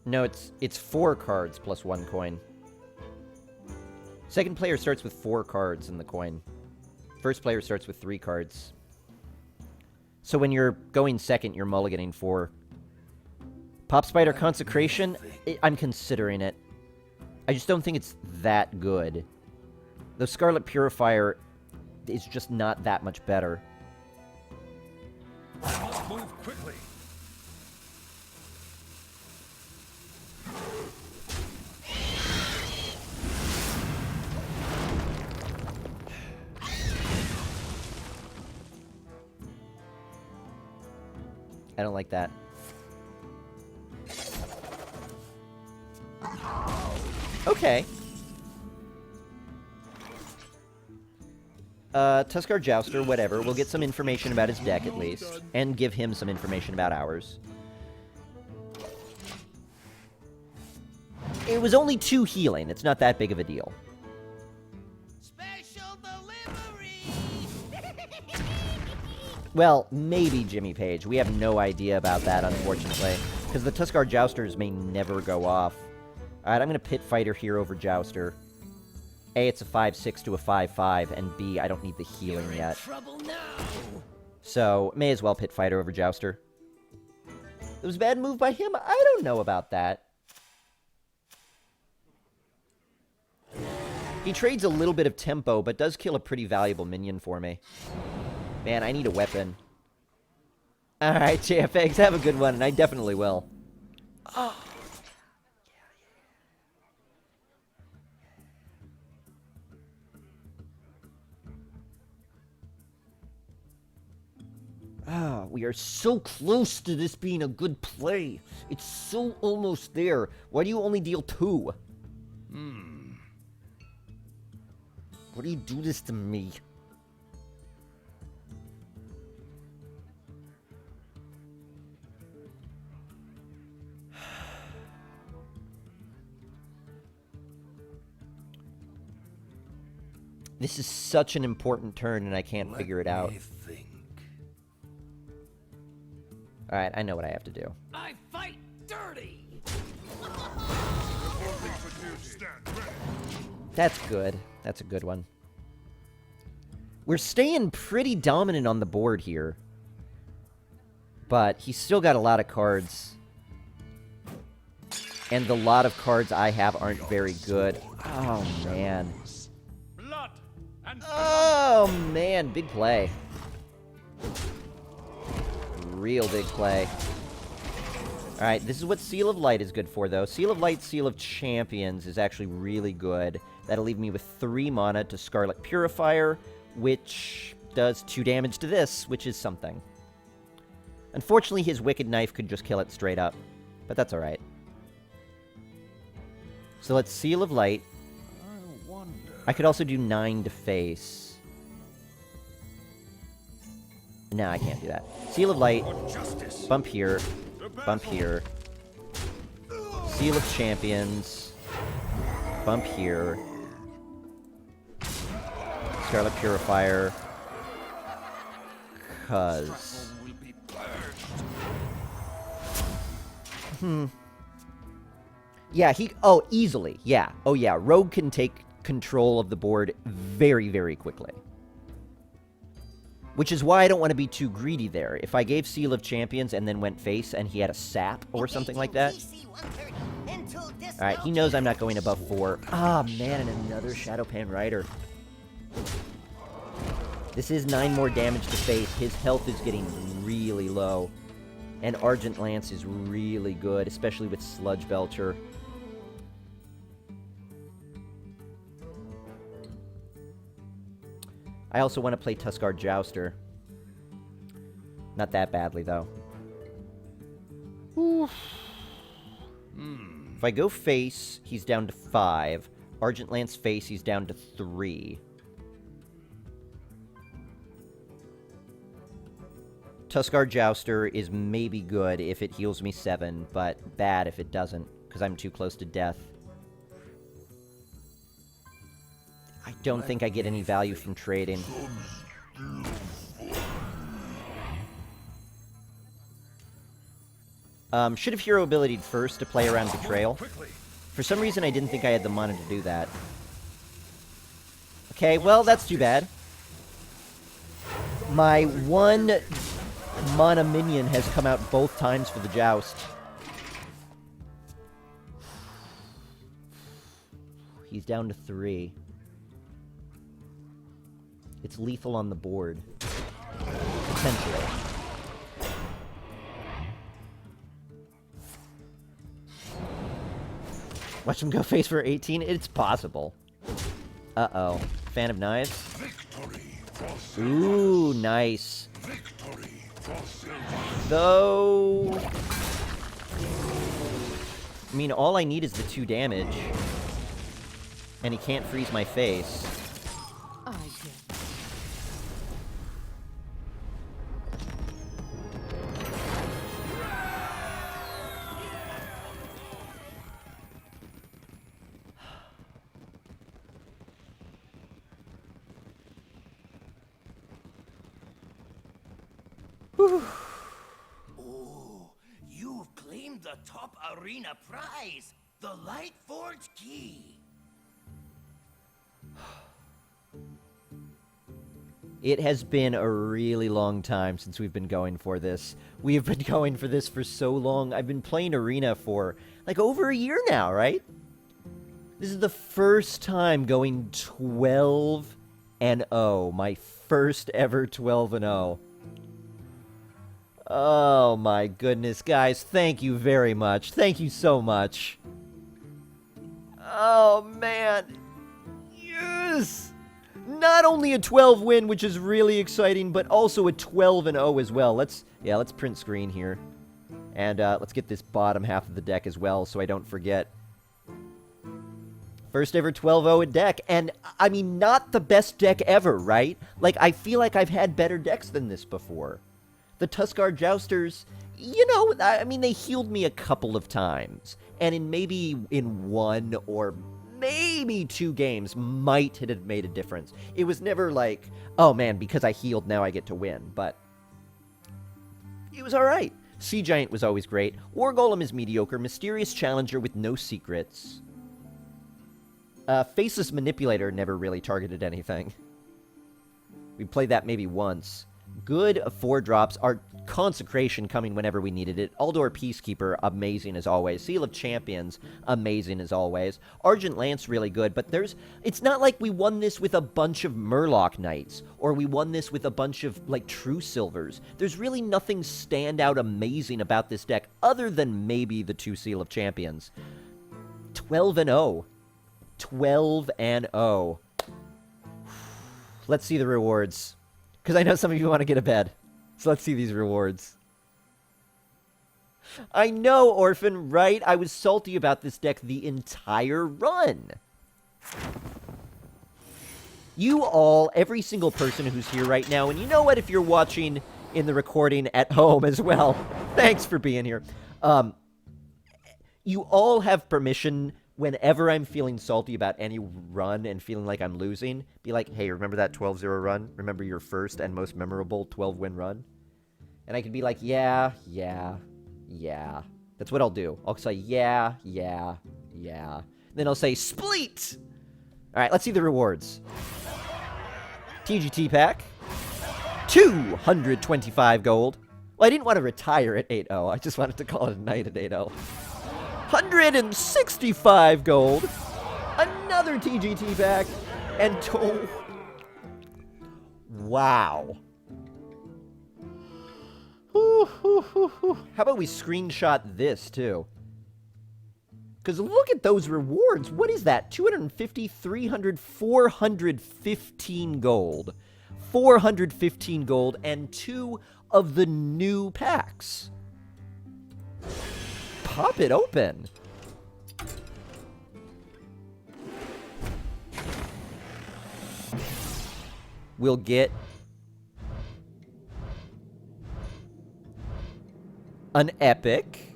No, it's 4 cards plus 1 coin. Second player starts with 4 cards in the coin. First player starts with 3 cards. So when you're going second, you're mulliganing 4. Pop Spider Consecration? I'm considering it. I just don't think it's that good. The Scarlet Purifier is just not that much better. Let's move quickly. I don't like that. Okay. Tuskar Jouster, whatever. We'll get some information about his deck, at least. And give him some information about ours. It was only 2 healing. It's not that big of a deal. Special delivery. Well, maybe Jimmy Page. We have no idea about that, unfortunately. Because the Tuskar Jousters may never go off. Alright, I'm going to pit Fighter here over Jouster. A, it's a 5-6 to a 5-5, and B, I don't need the healing yet. Trouble now. So, may as well pit Fighter over Jouster. It was a bad move by him? I don't know about that. He trades a little bit of tempo, but does kill a pretty valuable minion for me. Man, I need a weapon. Alright, JFX, have a good one, and I definitely will. Oh. Ah, we are so close to this being a good play. It's so almost there. Why do you only deal 2? Why do you do this to me? This is such an important turn, and I can't figure it out. Think. Alright, I know what I have to do. I fight dirty. Reporting for duty. Stand ready. That's good. That's a good one. We're staying pretty dominant on the board here. But he's still got a lot of cards. And the lot of cards I have aren't very good. Oh, man. Blood and Oh, man. Big play. Real big play. Alright, this is what Seal of Light is good for, though. Seal of Light, Seal of Champions is actually really good. That'll leave me with 3 mana to Scarlet Purifier, which does 2 damage to this, which is something. Unfortunately, his Wicked Knife could just kill it straight up, but that's alright. So let's Seal of Light. I could also do 9 to face. No, I can't do that. Seal of Light, bump here, bump here. Seal of Champions, bump here. Scarlet Purifier, cuz... Yeah, oh, easily. Yeah. Oh, yeah. Rogue can take control of the board very, very quickly. Which is why I don't want to be too greedy there. If I gave Seal of Champions and then went face and he had a sap or something like that. Alright, he knows I'm not going above 4. Ah, man, and another Shadowpan Rider. This is 9 more damage to face. His health is getting really low. And Argent Lance is really good, especially with Sludge Belcher. I also want to play Tuskar Jouster. Not that badly, though. If I go face, he's down to 5. Argent Lance face, he's down to 3. Tuskar Jouster is maybe good if it heals me 7, but bad if it doesn't, because I'm too close to death. I don't think I get any value from trading. Should have hero ability'd first to play around Betrayal. For some reason, I didn't think I had the mana to do that. Okay, well, that's too bad. My 1 mana minion has come out both times for the Joust. He's down to 3. It's lethal on the board. Potentially. Watch him go face for 18? It's possible. Uh-oh. Fan of Knives? Ooh, nice. Though... I mean, all I need is the 2 damage. And he can't freeze my face. I get Oh, you've claimed the top arena prize, the Lightforge Key. It has been a really long time since we've been going for this. We have been going for this for so long. I've been playing Arena for, like, over a year now, right? This is the first time going 12-0. My first ever 12-0. Oh, my goodness, guys. Thank you very much. Thank you so much. Oh, man. Yes! Not only a 12 win, which is really exciting, but also a 12-0 as well. Let's print screen here. And let's get this bottom half of the deck as well, so I don't forget. First ever 12-0 deck, and I mean, not the best deck ever, right? Like, I feel like I've had better decks than this before. The Tuskar Jousters, you know, I mean, they healed me a couple of times. And maybe in 1 or maybe 2 games might have made a difference. It was never like, oh man, because I healed, now I get to win. But it was alright. Sea Giant was always great. War Golem is mediocre. Mysterious Challenger with no secrets. Faceless Manipulator never really targeted anything. We played that maybe once. Good 4-drops. Our Consecration coming whenever we needed it. Aldor Peacekeeper, amazing as always. Seal of Champions, amazing as always. Argent Lance, really good, but it's not like we won this with a bunch of Murloc Knights, or we won this with a bunch of, like, True Silvers. There's really nothing standout amazing about this deck, other than maybe the 2 Seal of Champions. 12-0. 12-0. Let's see the rewards. Because I know some of you want to get to bed. So let's see these rewards. I know, Orphan, right? I was salty about this deck the entire run. You all, every single person who's here right now, and you know what, if you're watching in the recording at home as well, thanks for being here. You all have permission, whenever I'm feeling salty about any run and feeling like I'm losing, be like, hey, remember that 12-0 run? Remember your first and most memorable 12-win run? And I could be like, yeah. That's what I'll do. I'll say, yeah. Then I'll say, spleet! All right, let's see the rewards. TGT pack. 225 gold. Well, I didn't want to retire at 8-0. I just wanted to call it a night at 8-0. 165 gold. Another TGT pack. And wow. How about we screenshot this, too? Because look at those rewards. What is that? 250, 300, 415 gold. 415 gold and 2 of the new packs. Pop it open. We'll get an epic.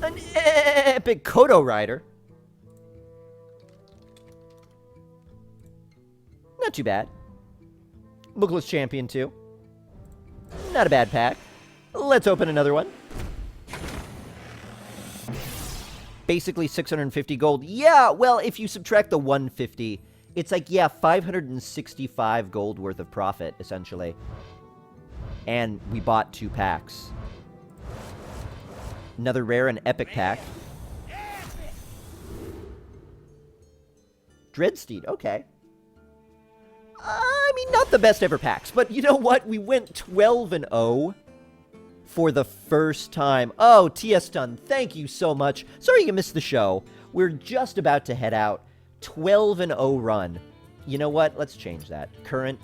An epic Kodo Rider. Not too bad. Bookless Champion, too. Not a bad pack. Let's open another one. Basically 650 gold. Yeah, well, if you subtract the 150, it's like, yeah, 565 gold worth of profit, essentially. And we bought 2 packs. Another rare and epic pack. Dreadsteed, okay. I mean, not the best ever packs, but you know what? We went 12-0 for the first time. Oh, TS Dun, thank you so much. Sorry you missed the show. We're just about to head out. 12-0 run. You know what? Let's change that. Current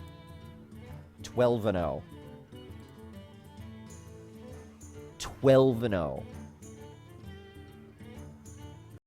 12-0. 12-0.